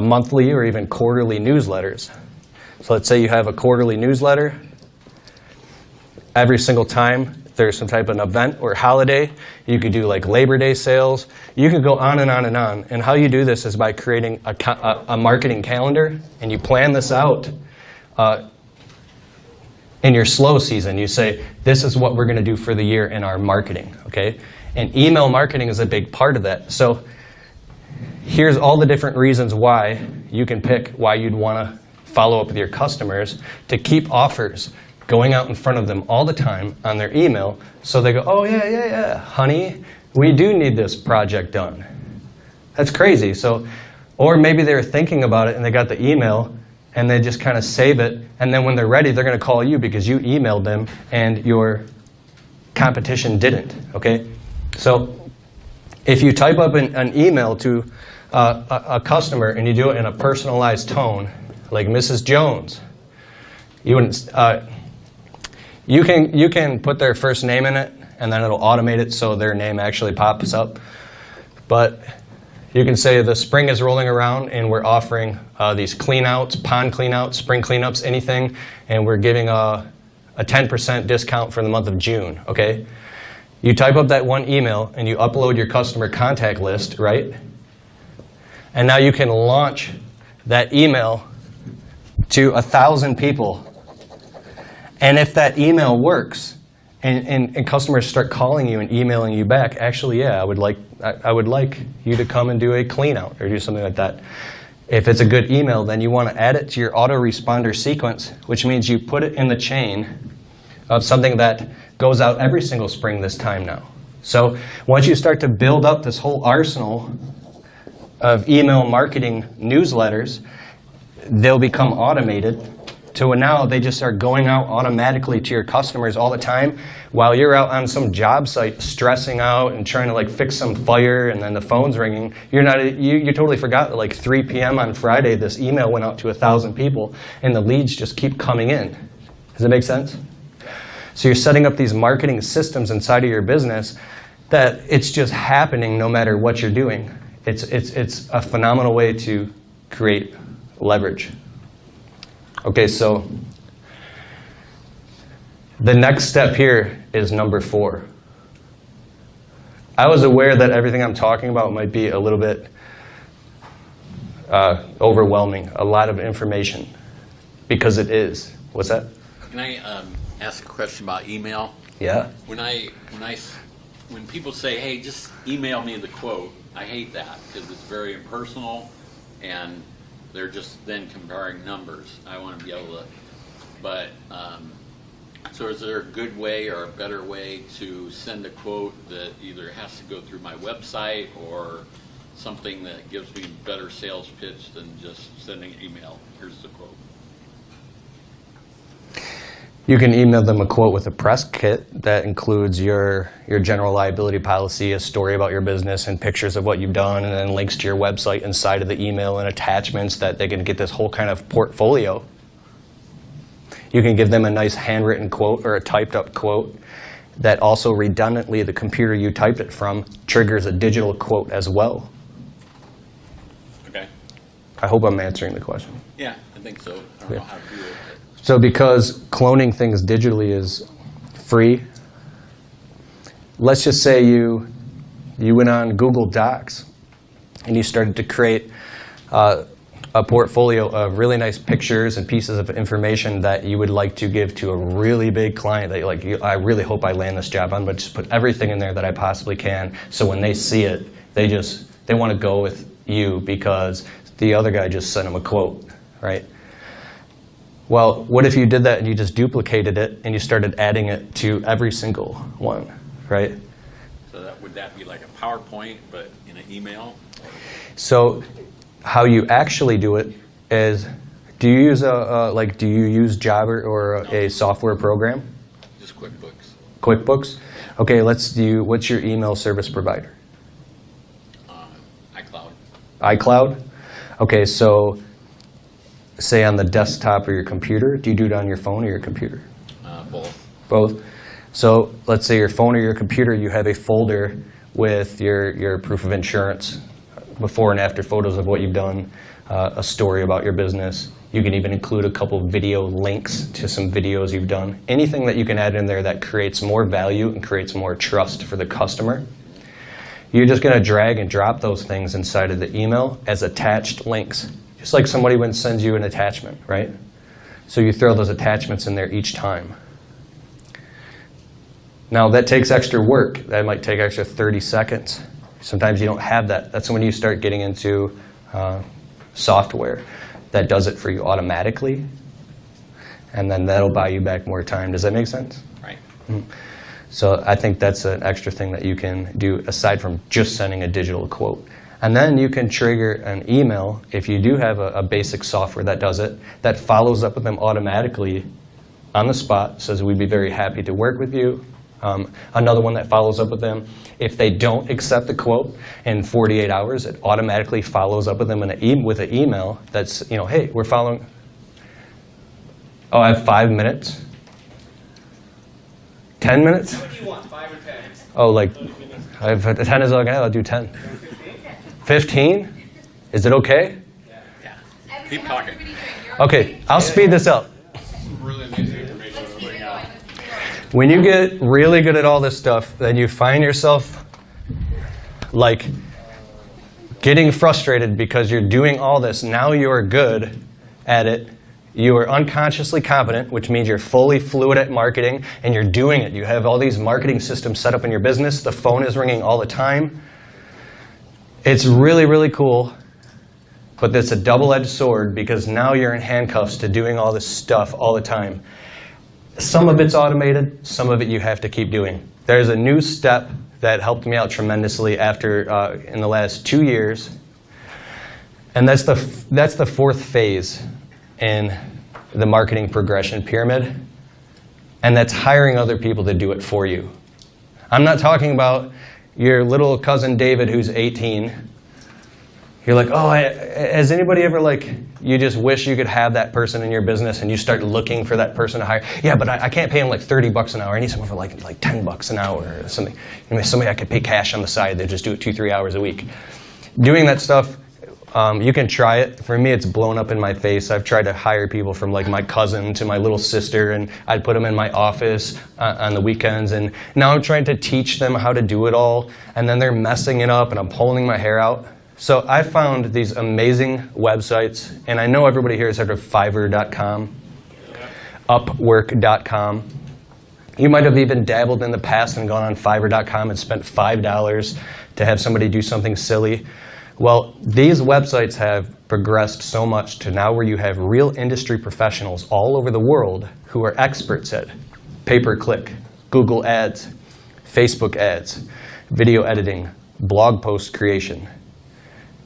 monthly or even quarterly newsletters. So let's say you have a quarterly newsletter. Every single time there's some type of an event or holiday, you could do like Labor Day sales. You could go on and on and on. And how you do this is by creating a marketing calendar, and you plan this out in your slow season. You say, this is what we're going to do for the year in our marketing, okay? And email marketing is a big part of that. So here's all the different reasons why you can pick why you'd want to follow up with your customers to keep offers going out in front of them all the time on their email, so they go, oh yeah, honey, we do need this project done. That's crazy. So, or maybe they were thinking about it and they got the email and they just kind of save it, and then when they're ready, they're going to call you because you emailed them and your competition didn't, okay? So if you type up an email to a customer and you do it in a personalized tone, like Mrs. Jones, you wouldn't, you can put their first name in it, and then it'll automate it so their name actually pops up. But you can say the spring is rolling around and we're offering these cleanouts, pond cleanouts, spring cleanups, anything, and we're giving a 10% discount for the month of June, okay? You type up that one email and you upload your customer contact list, right? And now you can launch that email to 1,000 people. And if that email works, and customers start calling you and emailing you back, actually, yeah, I would like you to come and do a clean out or do something like that. If it's a good email, then you want to add it to your autoresponder sequence, which means you put it in the chain of something that goes out every single spring this time now. So once you start to build up this whole arsenal of email marketing newsletters, they'll become automated. To now, they just start going out automatically to your customers all the time while you're out on some job site stressing out and trying to like fix some fire, and then the phone's ringing. You totally forgot that like 3 p.m. on Friday, this email went out to 1,000 people, and the leads just keep coming in. Does that make sense? So you're setting up these marketing systems inside of your business that it's just happening no matter what you're doing. It's a phenomenal way to create leverage. Okay, so the next step here is number 4. I was aware that everything I'm talking about might be a little bit overwhelming, a lot of information, because it is. What's that? Can I ask a question about email? Yeah. When people say, hey, just email me the quote, I hate that because it's very impersonal and they're just then comparing numbers. I want to be able to, but, so is there a good way or a better way to send a quote that either has to go through my website or something that gives me better sales pitch than just sending an email? Here's the quote. You can email them a quote with a press kit that includes your general liability policy, a story about your business, and pictures of what you've done, and then links to your website inside of the email and attachments that they can get this whole kind of portfolio. You can give them a nice handwritten quote or a typed up quote that also redundantly the computer you typed it from triggers a digital quote as well. Okay. I hope I'm answering the question. Yeah, I think so. I don't know how to do it. So because cloning things digitally is free, let's just say you went on Google Docs and you started to create a portfolio of really nice pictures and pieces of information that you would like to give to a really big client that I really hope I land this job on, but just put everything in there that I possibly can, so when they see it, they want to go with you because the other guy just sent them a quote, right? Well, what if you did that and you just duplicated it and you started adding it to every single one, right? So would that be like a PowerPoint, but in an email? So how you actually do it is, do you use do you use Java or a software program? Just QuickBooks. QuickBooks? Okay, what's your email service provider? iCloud. iCloud? Okay, so say on the desktop or your computer, do you do it on your phone or your computer? Both. Both? So let's say your phone or your computer, you have a folder with your proof of insurance, before and after photos of what you've done, a story about your business. You can even include a couple video links to some videos you've done. Anything that you can add in there that creates more value and creates more trust for the customer. You're just going to drag and drop those things inside of the email as attached links. Just like somebody would send you an attachment, right? So you throw those attachments in there each time. Now that takes extra work. That might take extra 30 seconds. Sometimes you don't have that. That's when you start getting into software that does it for you automatically, and then that'll buy you back more time. Does that make sense? Right. So I think that's an extra thing that you can do aside from just sending a digital quote. And then you can trigger an email if you do have a basic software that does it, that follows up with them automatically on the spot, says we'd be very happy to work with you. Another one that follows up with them, if they don't accept the quote in 48 hours, it automatically follows up with them with an email that's, hey, we're following. Oh, I have 5 minutes? 10 minutes? What do you want, 5 or 10? Oh, like, I have 10 is all I can have, I'll do 10. 15? Is it okay? Yeah. Keep talking. Okay, I'll speed this up. Some really amazing information we're putting out. When you get really good at all this stuff, then you find yourself like getting frustrated because you're doing all this. Now you are good at it. You are unconsciously competent, which means you're fully fluid at marketing, and you're doing it. You have all these marketing systems set up in your business. The phone is ringing all the time. It's really, really cool, but it's a double-edged sword because now you're in handcuffs to doing all this stuff all the time. Some of it's automated, some of it you have to keep doing. There's a new step that helped me out tremendously in the last 2 years, and that's the fourth phase in the marketing progression pyramid, and that's hiring other people to do it for you. I'm not talking about your little cousin David who's 18. You're like, oh, has anybody ever you just wish you could have that person in your business and you start looking for that person to hire? Yeah, but I can't pay him like $30 an hour. I need someone for like $10 an hour or something. Somebody I could pay cash on the side. They just do it 2-3 hours a week. Doing that stuff, you can try it. For me, it's blown up in my face. I've tried to hire people from my cousin to my little sister, and I'd put them in my office on the weekends. And now I'm trying to teach them how to do it all, and then they're messing it up, and I'm pulling my hair out. So I found these amazing websites, and I know everybody here has heard of Fiverr.com, Upwork.com. You might have even dabbled in the past and gone on Fiverr.com and spent $5 to have somebody do something silly. Well, these websites have progressed so much to now where you have real industry professionals all over the world who are experts at pay-per-click, Google ads, Facebook ads, video editing, blog post creation,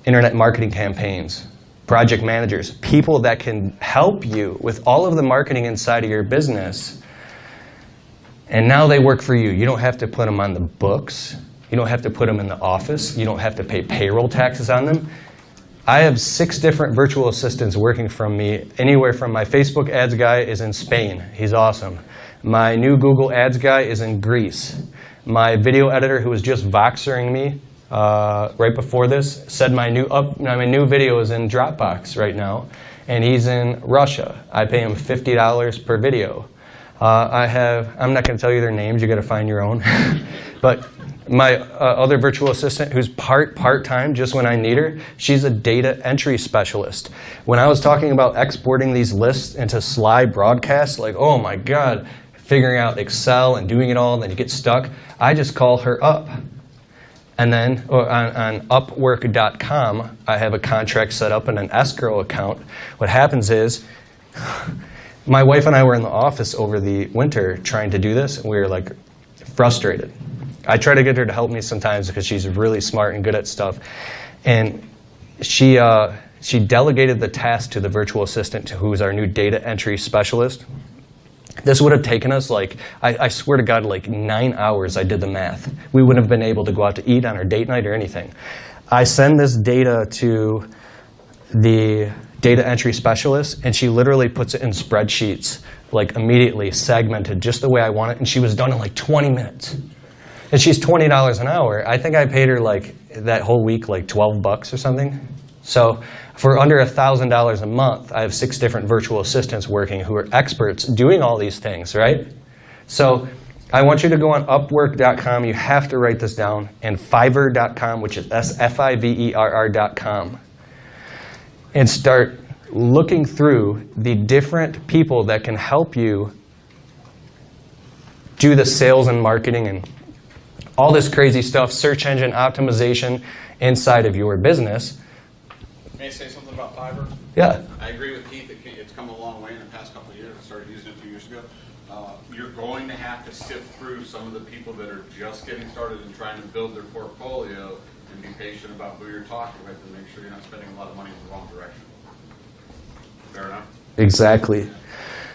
internet marketing campaigns, project managers, people that can help you with all of the marketing inside of your business. And now they work for you. You don't have to put them on the books. You don't have to put them in the office. You don't have to pay payroll taxes on them. I have 6 different virtual assistants working from me. Anywhere from my Facebook ads guy is in Spain. He's awesome. My new Google ads guy is in Greece. My video editor who was just Voxering me right before this, said my new video is in Dropbox right now, and he's in Russia. I pay him $50 per video. I'm not going to tell you their names, you got to find your own. But my other virtual assistant, who's part-time just when I need her, she's a data entry specialist. When I was talking about exporting these lists into slide broadcasts, like, oh my God, figuring out Excel and doing it all, and then you get stuck, I just call her up. And then on Upwork.com, I have a contract set up in an escrow account. What happens is, my wife and I were in the office over the winter trying to do this, and we were like frustrated. I try to get her to help me sometimes because she's really smart and good at stuff. And she delegated the task to the virtual assistant, who's our new data entry specialist. This would have taken us, like, I swear to God, like 9 hours. I did the math. We wouldn't have been able to go out to eat on our date night or anything. I send this data to the data entry specialist, and she literally puts it in spreadsheets, like immediately segmented just the way I want it, and she was done in like 20 minutes. And she's $20 an hour. I think I paid her like that whole week like 12 bucks or something. So for under $1,000 a month, I have 6 different virtual assistants working who are experts doing all these things, right? So I want you to go on Upwork.com. You have to write this down, and Fiverr.com, which is Fiverr.com, and start looking through the different people that can help you do the sales and marketing and all this crazy stuff, search engine optimization inside of your business. May I say something about Fiverr? Yeah. I agree with Keith that it's come a long way in the past couple of years. I started using it 2 years ago. You're going to have to sift through some of the people that are just getting started and trying to build their portfolio, and be patient about who you're talking with and make sure you're not spending a lot of money in the wrong direction. Fair enough? Exactly.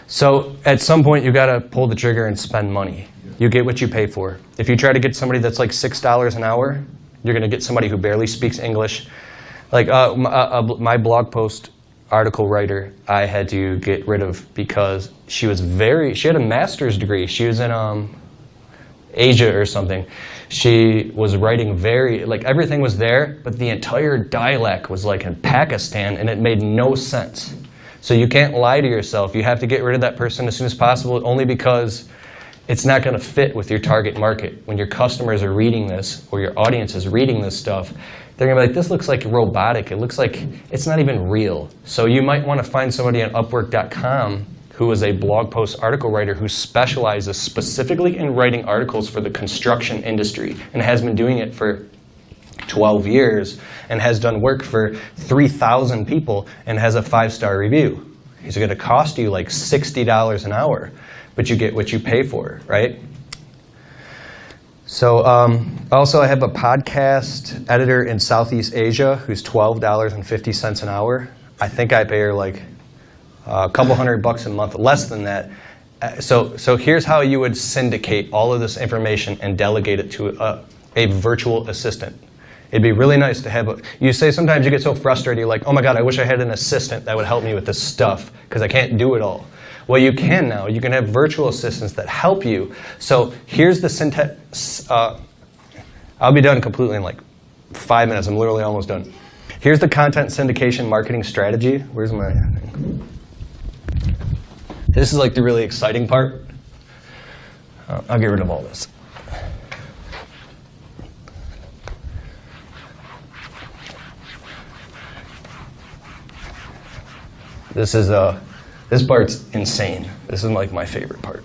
So at some point, you got to pull the trigger and spend money. You get what you pay for. If you try to get somebody that's like $6 an hour, you're going to get somebody who barely speaks English. Like my blog post article writer, I had to get rid of because she had a master's degree. She was in Asia or something. She was writing like everything was there, but the entire dialect was like in Pakistan, and it made no sense. So you can't lie to yourself. You have to get rid of that person as soon as possible, only because it's not going to fit with your target market. When your customers are reading this, or your audience is reading this stuff, they're going to be like, this looks like robotic. It looks like it's not even real. So you might want to find somebody on Upwork.com who is a blog post article writer who specializes specifically in writing articles for the construction industry and has been doing it for 12 years and has done work for 3,000 people and has a 5-star review. He's going to cost you like $60 an hour, but you get what you pay for, right? So also I have a podcast editor in Southeast Asia who's $12.50 an hour. I think I pay her like a couple $100 a month, less than that. So here's how you would syndicate all of this information and delegate it to a virtual assistant. It'd be really nice to have you say sometimes you get so frustrated, you're like, oh my God, I wish I had an assistant that would help me with this stuff because I can't do it all. Well, you can now. You can have virtual assistants that help you. So here's the syntax. I'll be done completely in like 5 minutes. I'm literally almost done. Here's the content syndication marketing strategy. Where's my thing? This is like the really exciting part. I'll get rid of all this. This part's insane. This is like my favorite part.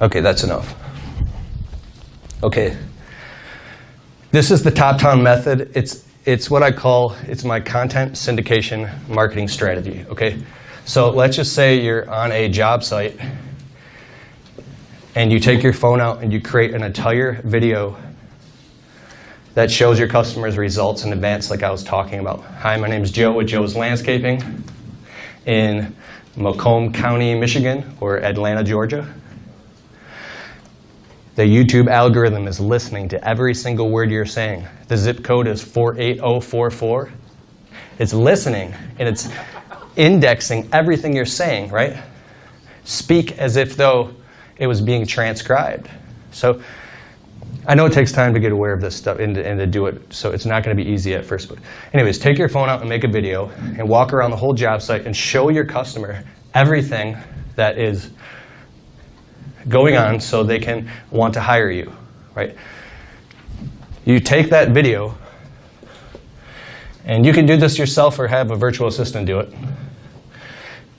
Okay, that's enough. Okay. This is the top-down method. It's what I call, it's my content syndication marketing strategy, okay? So let's just say you're on a job site and you take your phone out and you create an entire video that shows your customers' results in advance like I was talking about. Hi, my name is Joe with Joe's Landscaping in Macomb County, Michigan, or Atlanta, Georgia. The YouTube algorithm is listening to every single word you're saying. The zip code is 48044. It's listening, and it's indexing everything you're saying, right? Speak as if though it was being transcribed. So I know it takes time to get aware of this stuff and to do it, so it's not going to be easy at first. But anyways, take your phone out and make a video and walk around the whole job site and show your customer everything that is going on so they can want to hire you, right? You take that video, and you can do this yourself or have a virtual assistant do it.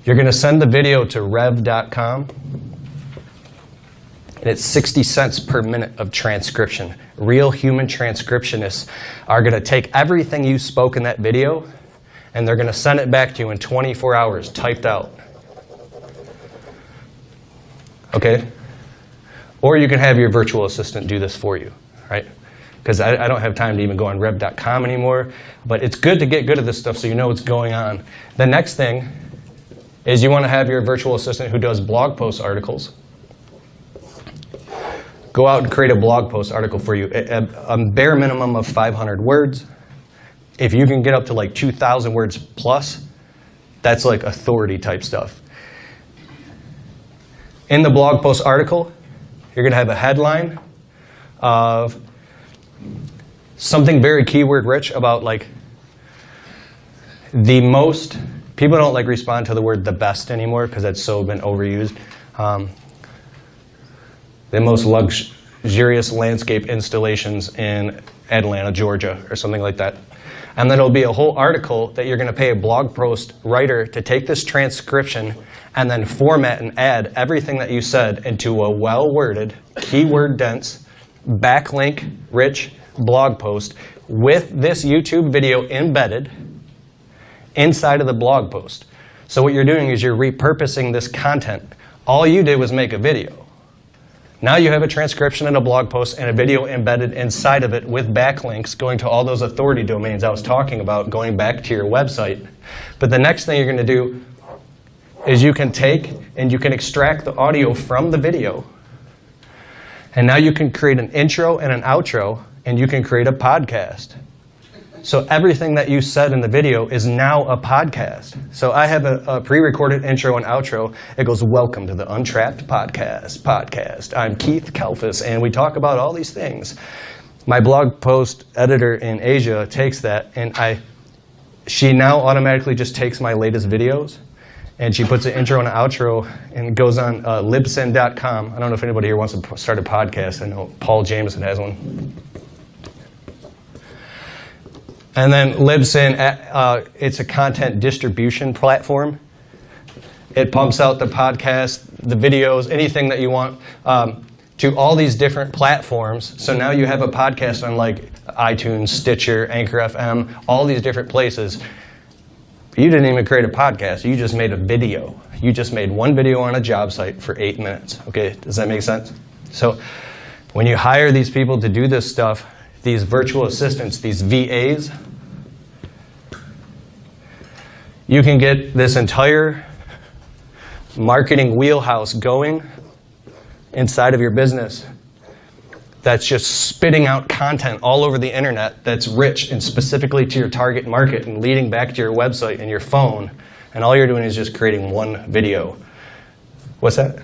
You're going to send the video to rev.com. And it's 60 cents per minute of transcription. Real human transcriptionists are going to take everything you spoke in that video, and they're going to send it back to you in 24 hours, typed out. Okay? Or you can have your virtual assistant do this for you, right? Because I don't have time to even go on rev.com anymore. But it's good to get good at this stuff so you know what's going on. The next thing is you want to have your virtual assistant who does blog post articles go out and create a blog post article for you. A bare minimum of 500 words. If you can get up to like 2,000 words plus, that's like authority type stuff. In the blog post article, you're going to have a headline of something very keyword rich about like the most, people don't like respond to the word the best anymore because that's so been overused. The most luxurious landscape installations in Atlanta, Georgia, or something like that. And then it'll be a whole article that you're going to pay a blog post writer to take this transcription and then format and add everything that you said into a well-worded, keyword-dense, backlink-rich blog post with this YouTube video embedded inside of the blog post. So what you're doing is you're repurposing this content. All you did was make a video. Now you have a transcription and a blog post and a video embedded inside of it with backlinks going to all those authority domains I was talking about, going back to your website. But the next thing you're going to do is you can take and you can extract the audio from the video. And now you can create an intro and an outro, and you can create a podcast. So everything that you said in the video is now a podcast. So I have a pre-recorded intro and outro. It goes, welcome to the Untrapped Podcast. I'm Keith Kalfas, and we talk about all these things. My blog post editor in Asia takes that, and she now automatically just takes my latest videos, and she puts an intro and an outro, and goes on libsyn.com. I don't know if anybody here wants to start a podcast. I know Paul Jameson has one. And then Libsyn, it's a content distribution platform. It pumps out the podcast, the videos, anything that you want to all these different platforms. So now you have a podcast on like iTunes, Stitcher, Anchor FM, all these different places. You didn't even create a podcast. You just made a video. You just made one video on a job site for 8 minutes. Okay, does that make sense? So when you hire these people to do this stuff, these virtual assistants, these VAs, you can get this entire marketing wheelhouse going inside of your business that's just spitting out content all over the internet that's rich and specifically to your target market and leading back to your website and your phone. And all you're doing is just creating one video. What's that?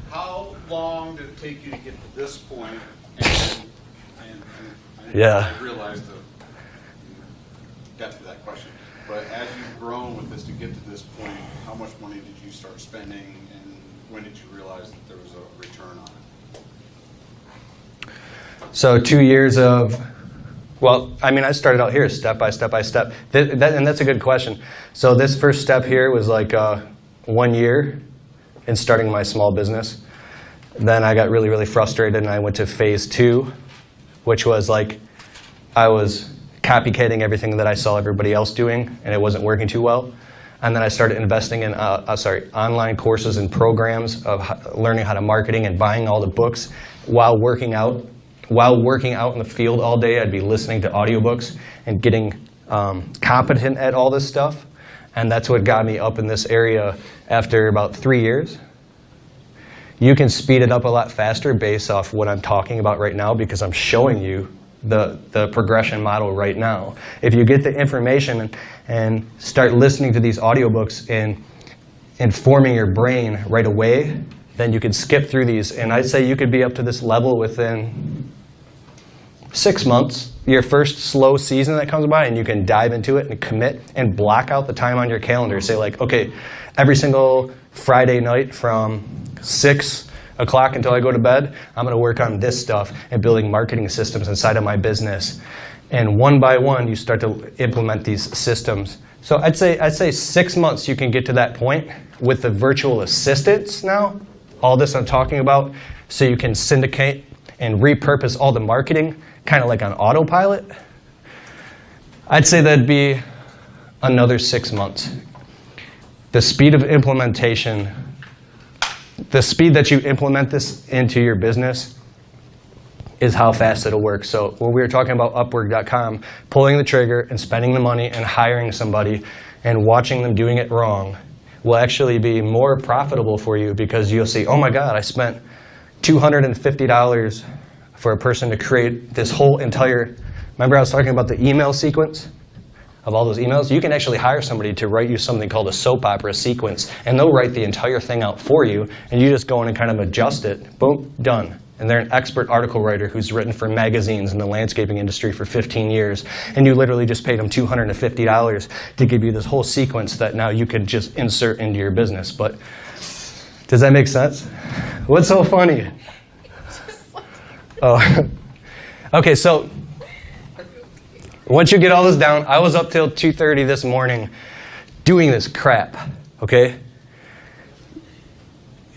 How long did it take you to get to this point? Yeah. I realized the depth of that question. But as you've grown with this to get to this point, how much money did you start spending, and when did you realize that there was a return on it? So 2 years of, well, I mean, I started out here step by step by step. And that's a good question. So this first step here was like 1 year in starting my small business. Then I got really, really frustrated, and I went to phase 2, which was like I was copycating everything that I saw everybody else doing, and it wasn't working too well. And then I started investing in online courses and programs of learning how to marketing and buying all the books while working out. While working out in the field all day, I'd be listening to audiobooks and getting competent at all this stuff. And that's what got me up in this area after about 3 years. You can speed it up a lot faster based off what I'm talking about right now because I'm showing you the progression model right now. If you get the information and start listening to these audiobooks and informing your brain right away, then you can skip through these. And I'd say you could be up to this level within 6 months, your first slow season that comes by, and you can dive into it and commit and block out the time on your calendar. Say like, okay, every single Friday night from 6 o'clock until I go to bed, I'm going to work on this stuff and building marketing systems inside of my business. And one by one, you start to implement these systems. So I'd say 6 months you can get to that point with the virtual assistants now, all this I'm talking about, so you can syndicate and repurpose all the marketing, kind of like on autopilot. I'd say that'd be another 6 months. The speed of implementation, the speed that you implement this into your business is how fast it'll work. So when we were talking about Upwork.com, pulling the trigger and spending the money and hiring somebody and watching them doing it wrong will actually be more profitable for you, because you'll see, oh my God, I spent $250 for a person to create this whole entire, remember I was talking about the email sequence of all those emails? You can actually hire somebody to write you something called a soap opera sequence, and they'll write the entire thing out for you, and you just go in and kind of adjust it. Boom, done. And they're an expert article writer who's written for magazines in the landscaping industry for 15 years, and you literally just paid them $250 to give you this whole sequence that now you could just insert into your business. But does that make sense? What's so funny? Oh, okay, so once you get all this down, I was up till 2:30 this morning doing this crap, okay?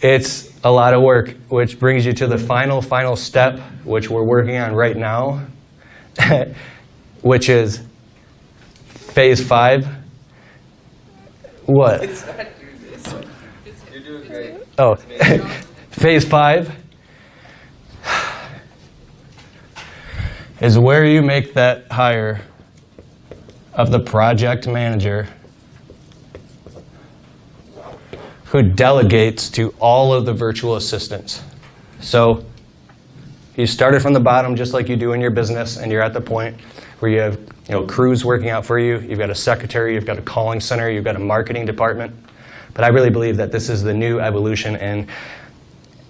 It's a lot of work, which brings you to the final step, which we're working on right now, which is phase 5. What? You're doing great. Oh, phase 5 is where you make that hire of the project manager who delegates to all of the virtual assistants. So you started from the bottom just like you do in your business, and you're at the point where you have crews working out for you. You've got a secretary, you've got a calling center, you've got a marketing department. But I really believe that this is the new evolution, and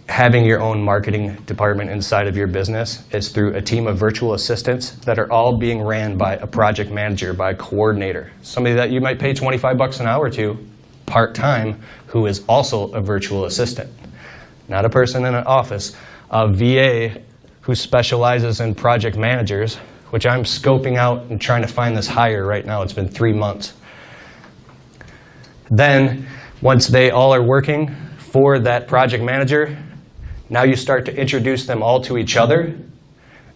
having your own marketing department inside of your business is through a team of virtual assistants that are all being ran by a project manager, by a coordinator, somebody that you might pay $25 an hour to part-time, who is also a virtual assistant. Not a person in an office, a VA who specializes in project managers, which I'm scoping out and trying to find this hire right now. It's been 3 months. Then, once they all are working for that project manager, now you start to introduce them all to each other,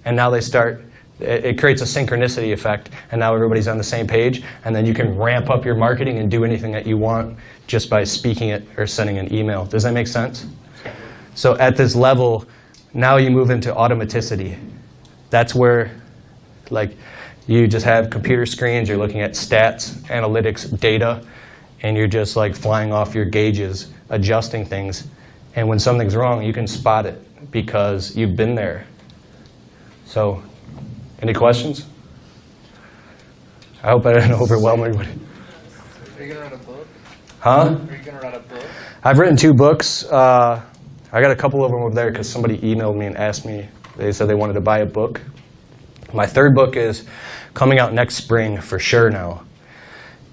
and now they start, it creates a synchronicity effect, and now everybody's on the same page, and then you can ramp up your marketing and do anything that you want just by speaking it or sending an email. Does that make sense? So at this level, now you move into automaticity. That's where you just have computer screens, you're looking at stats, analytics, data, and you're just flying off your gauges, adjusting things. And when something's wrong, you can spot it because you've been there. So, any questions? I hope I didn't overwhelm everybody. Are you going to write a book? Huh? Are you going to write a book? I've written 2 books. I got a couple of them over there because somebody emailed me and asked me. They said they wanted to buy a book. My 3rd book is coming out next spring for sure now.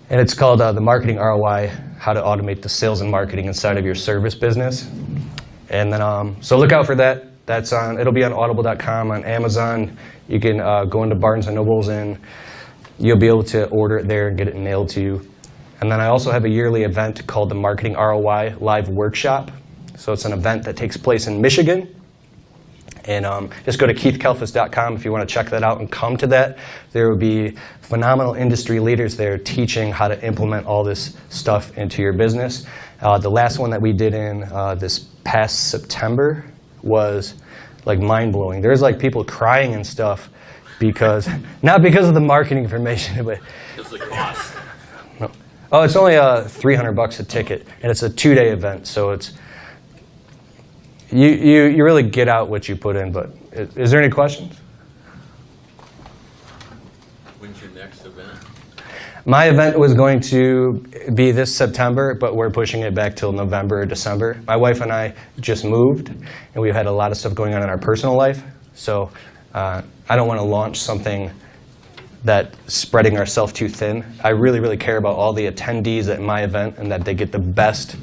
And it's called The Marketing ROI, How to Automate the Sales and Marketing Inside of Your Service Business. And then, so look out for that. It'll be on audible.com, on Amazon. You can go into Barnes & Nobles and you'll be able to order it there and get it mailed to you. And then I also have a yearly event called the Marketing ROI Live Workshop. So it's an event that takes place in Michigan. And just go to keithkelfis.com if you want to check that out and come to that. There will be phenomenal industry leaders there teaching how to implement all this stuff into your business. The last one that we did in this past September was mind-blowing. There's people crying and stuff because, not because of the marketing information, but It's the cost. no. Oh, it's only $300 a ticket, and it's a 2-day event, so it's you really get out what you put in. But is there any questions? event? My event was going to be this September, but we're pushing it back till November or December. My wife and I just moved, and we've had a lot of stuff going on in our personal life. So I don't want to launch something that's spreading ourselves too thin. I really, really care about all the attendees at my event and that they get the best,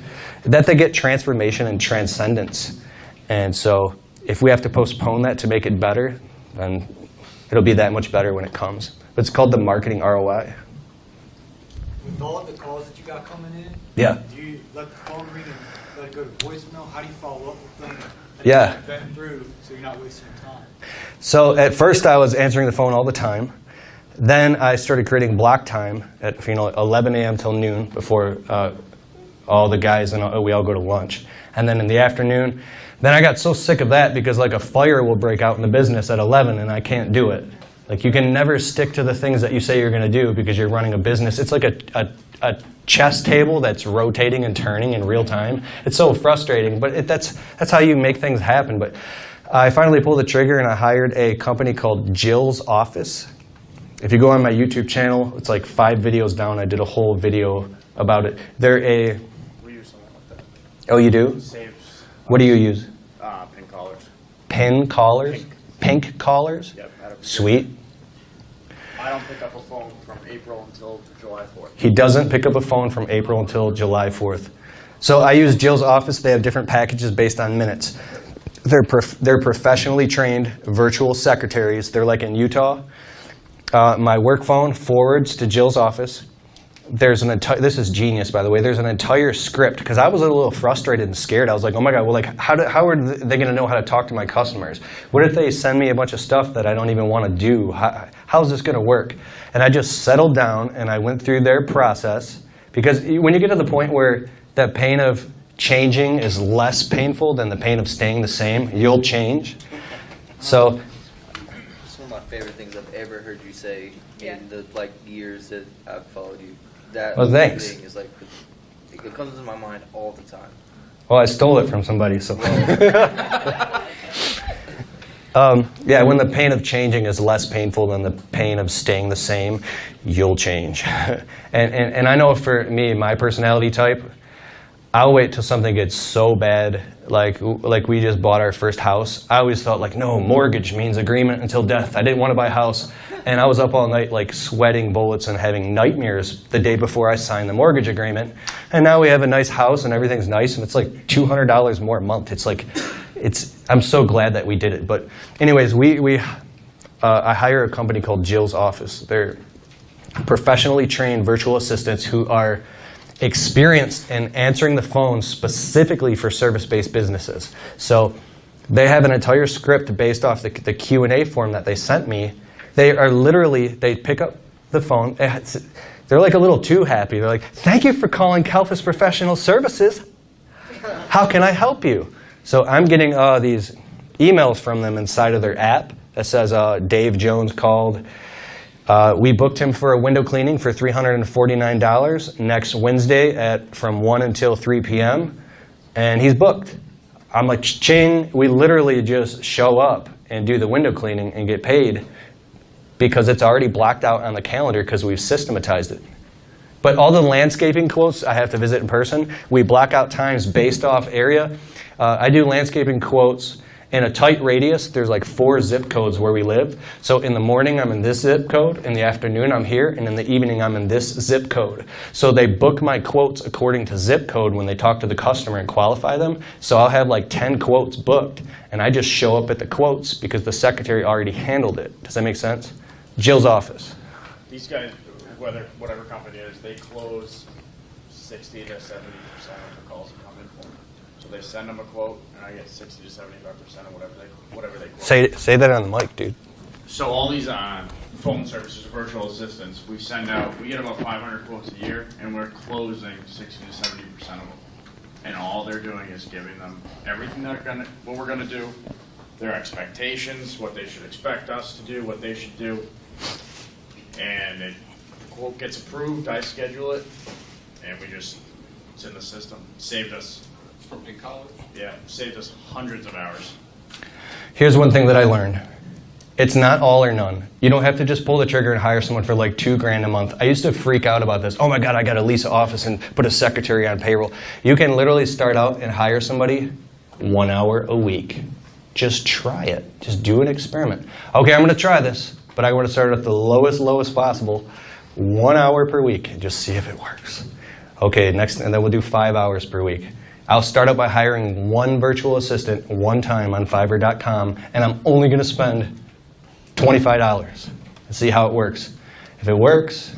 that they get transformation and transcendence. And so if we have to postpone that to make it better, then it'll be that much better when it comes. But it's called the marketing ROI. With all of the calls that you got coming in, Yeah. do you let the phone ring and let it go to voicemail? How do you follow up with them? Yeah. Vet through so you're not wasting time. So at first I was answering the phone all the time. Then I started creating block time at 11 a.m. till noon before all the guys and we all go to lunch. And then in the afternoon, then I got so sick of that because like a fire will break out in the business at 11 and I can't do it. Like you can never stick to the things that you say you're going to do because you're running a business. It's like a chess table that's rotating and turning in real time. It's so frustrating, but that's how you make things happen. But I finally pulled the trigger and I hired a company called Jill's Office. If you go on my YouTube channel, it's like 5 videos down. I did a whole video about it. They're a... We use something like that. Oh, you do? Saves. What do you use? Pin collars. Pin collars? Pink. Pink collars? Yep. that'd be Sweet. good. I don't pick up a phone from April until July 4th. He doesn't pick up a phone from April until July 4th. So I use Jill's Office. They have different packages based on minutes. They're professionally trained virtual secretaries. They're like in Utah. My work phone forwards to Jill's Office. There's an entire, this is genius, by the way, there's an entire script, because I was a little frustrated and scared. I was like, oh my God, well, like, how are they going to know how to talk to my customers? What if they send me a bunch of stuff that I don't even want to do? How's this going to work? And I just settled down and I went through their process, because when you get to the point where that pain of changing is less painful than the pain of staying the same, you'll change. So It's one of my favorite things I've ever heard you say Yeah. in the years that I've followed you. That Well, thanks. thing is it comes into my mind all the time. well, I stole it from somebody, so. Yeah, when the pain of changing is less painful than the pain of staying the same, you'll change. and I know for me, my personality type, I'll wait till something gets so bad, like we just bought our first house. I always thought like, no, mortgage means agreement until death. I didn't want to buy a house. And I was up all night like sweating bullets and having nightmares the day before I signed the mortgage agreement. And now we have a nice house and everything's nice and it's like $200 more a month. It's like, I'm so glad that we did it. But anyways, I hire a company called Jill's Office. They're professionally trained virtual assistants who are experienced in answering the phone specifically for service-based businesses. So they have an entire script based off the Q&A form that they sent me. They are literally, they pick up the phone. They're like a little too happy. They're like, thank you for calling Kalfas Professional Services. How can I help you? So I'm getting these emails from them inside of their app that says Dave Jones called. We booked him for a window cleaning for $349 next Wednesday from 1 until 3 p.m. And he's booked. I'm like, ching. We literally just show up and do the window cleaning and get paid because it's already blocked out on the calendar because we've systematized it. But all the landscaping quotes, I have to visit in person. We block out times based off area. I do landscaping quotes in a tight radius. There's like 4 zip codes where we live. So in the morning, I'm in this zip code. In the afternoon, I'm here. And in the evening, I'm in this zip code. So they book my quotes according to zip code when they talk to the customer and qualify them. So I'll have like 10 quotes booked. And I just show up at the quotes because the secretary already handled it. Does that make sense? Jill's Office. These guys, whatever company it is, they close 60 to 70% of the calls that come in for them. So they send them a quote, and I get 60 to 75% of whatever they quote. Say that on the mic, dude. So all these phone services, virtual assistants, we get about 500 quotes a year, and we're closing 60 to 70% of them. And all they're doing is giving them everything what we're gonna do, their expectations, what they should expect us to do, what they should do. And the quote gets approved, I schedule it, and it's in the system. Saved us. From college? Yeah, saved us hundreds of hours. Here's one thing that I learned. It's not all or none. You don't have to just pull the trigger and hire someone for like $2,000 a month. I used to freak out about this. Oh my God, I got to lease an office and put a secretary on payroll. You can literally start out and hire somebody 1 hour a week. Just try it. Just do an experiment. Okay, I'm going to try this, but I want to start at the lowest possible, 1 hour per week, and just see if it works. Okay, next, and then we'll do 5 hours per week. I'll start out by hiring one virtual assistant one time on Fiverr.com, and I'm only going to spend $25 and see how it works. If it works,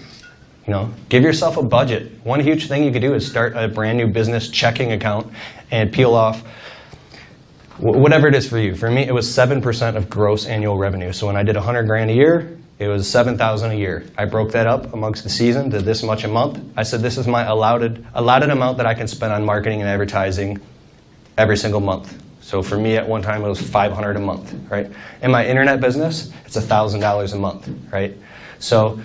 give yourself a budget. One huge thing you could do is start a brand new business checking account and peel off whatever it is for you. For me, it was 7% of gross annual revenue. So when I did $100,000 a year, it was $7,000 a year. I broke that up amongst the season to this much a month. I said this is my allotted amount that I can spend on marketing and advertising every single month. So for me, at one time, it was $500 a month, right? In my internet business, it's $1,000 a month, right? So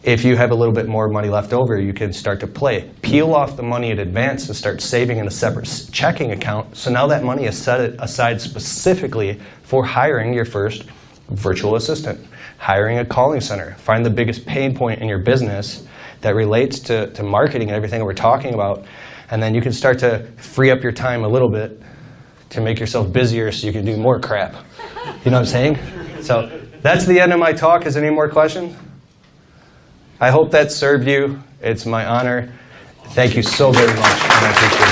if you have a little bit more money left over, you can start to play. Peel off the money in advance and start saving in a separate checking account. So now that money is set aside specifically for hiring your first virtual assistant, hiring a calling center. Find the biggest pain point in your business that relates to marketing and everything that we're talking about. And then you can start to free up your time a little bit to make yourself busier so you can do more crap. You know what I'm saying? So that's the end of my talk. Is there any more questions? I hope that served you. It's my honor. Thank you so very much, and I appreciate it.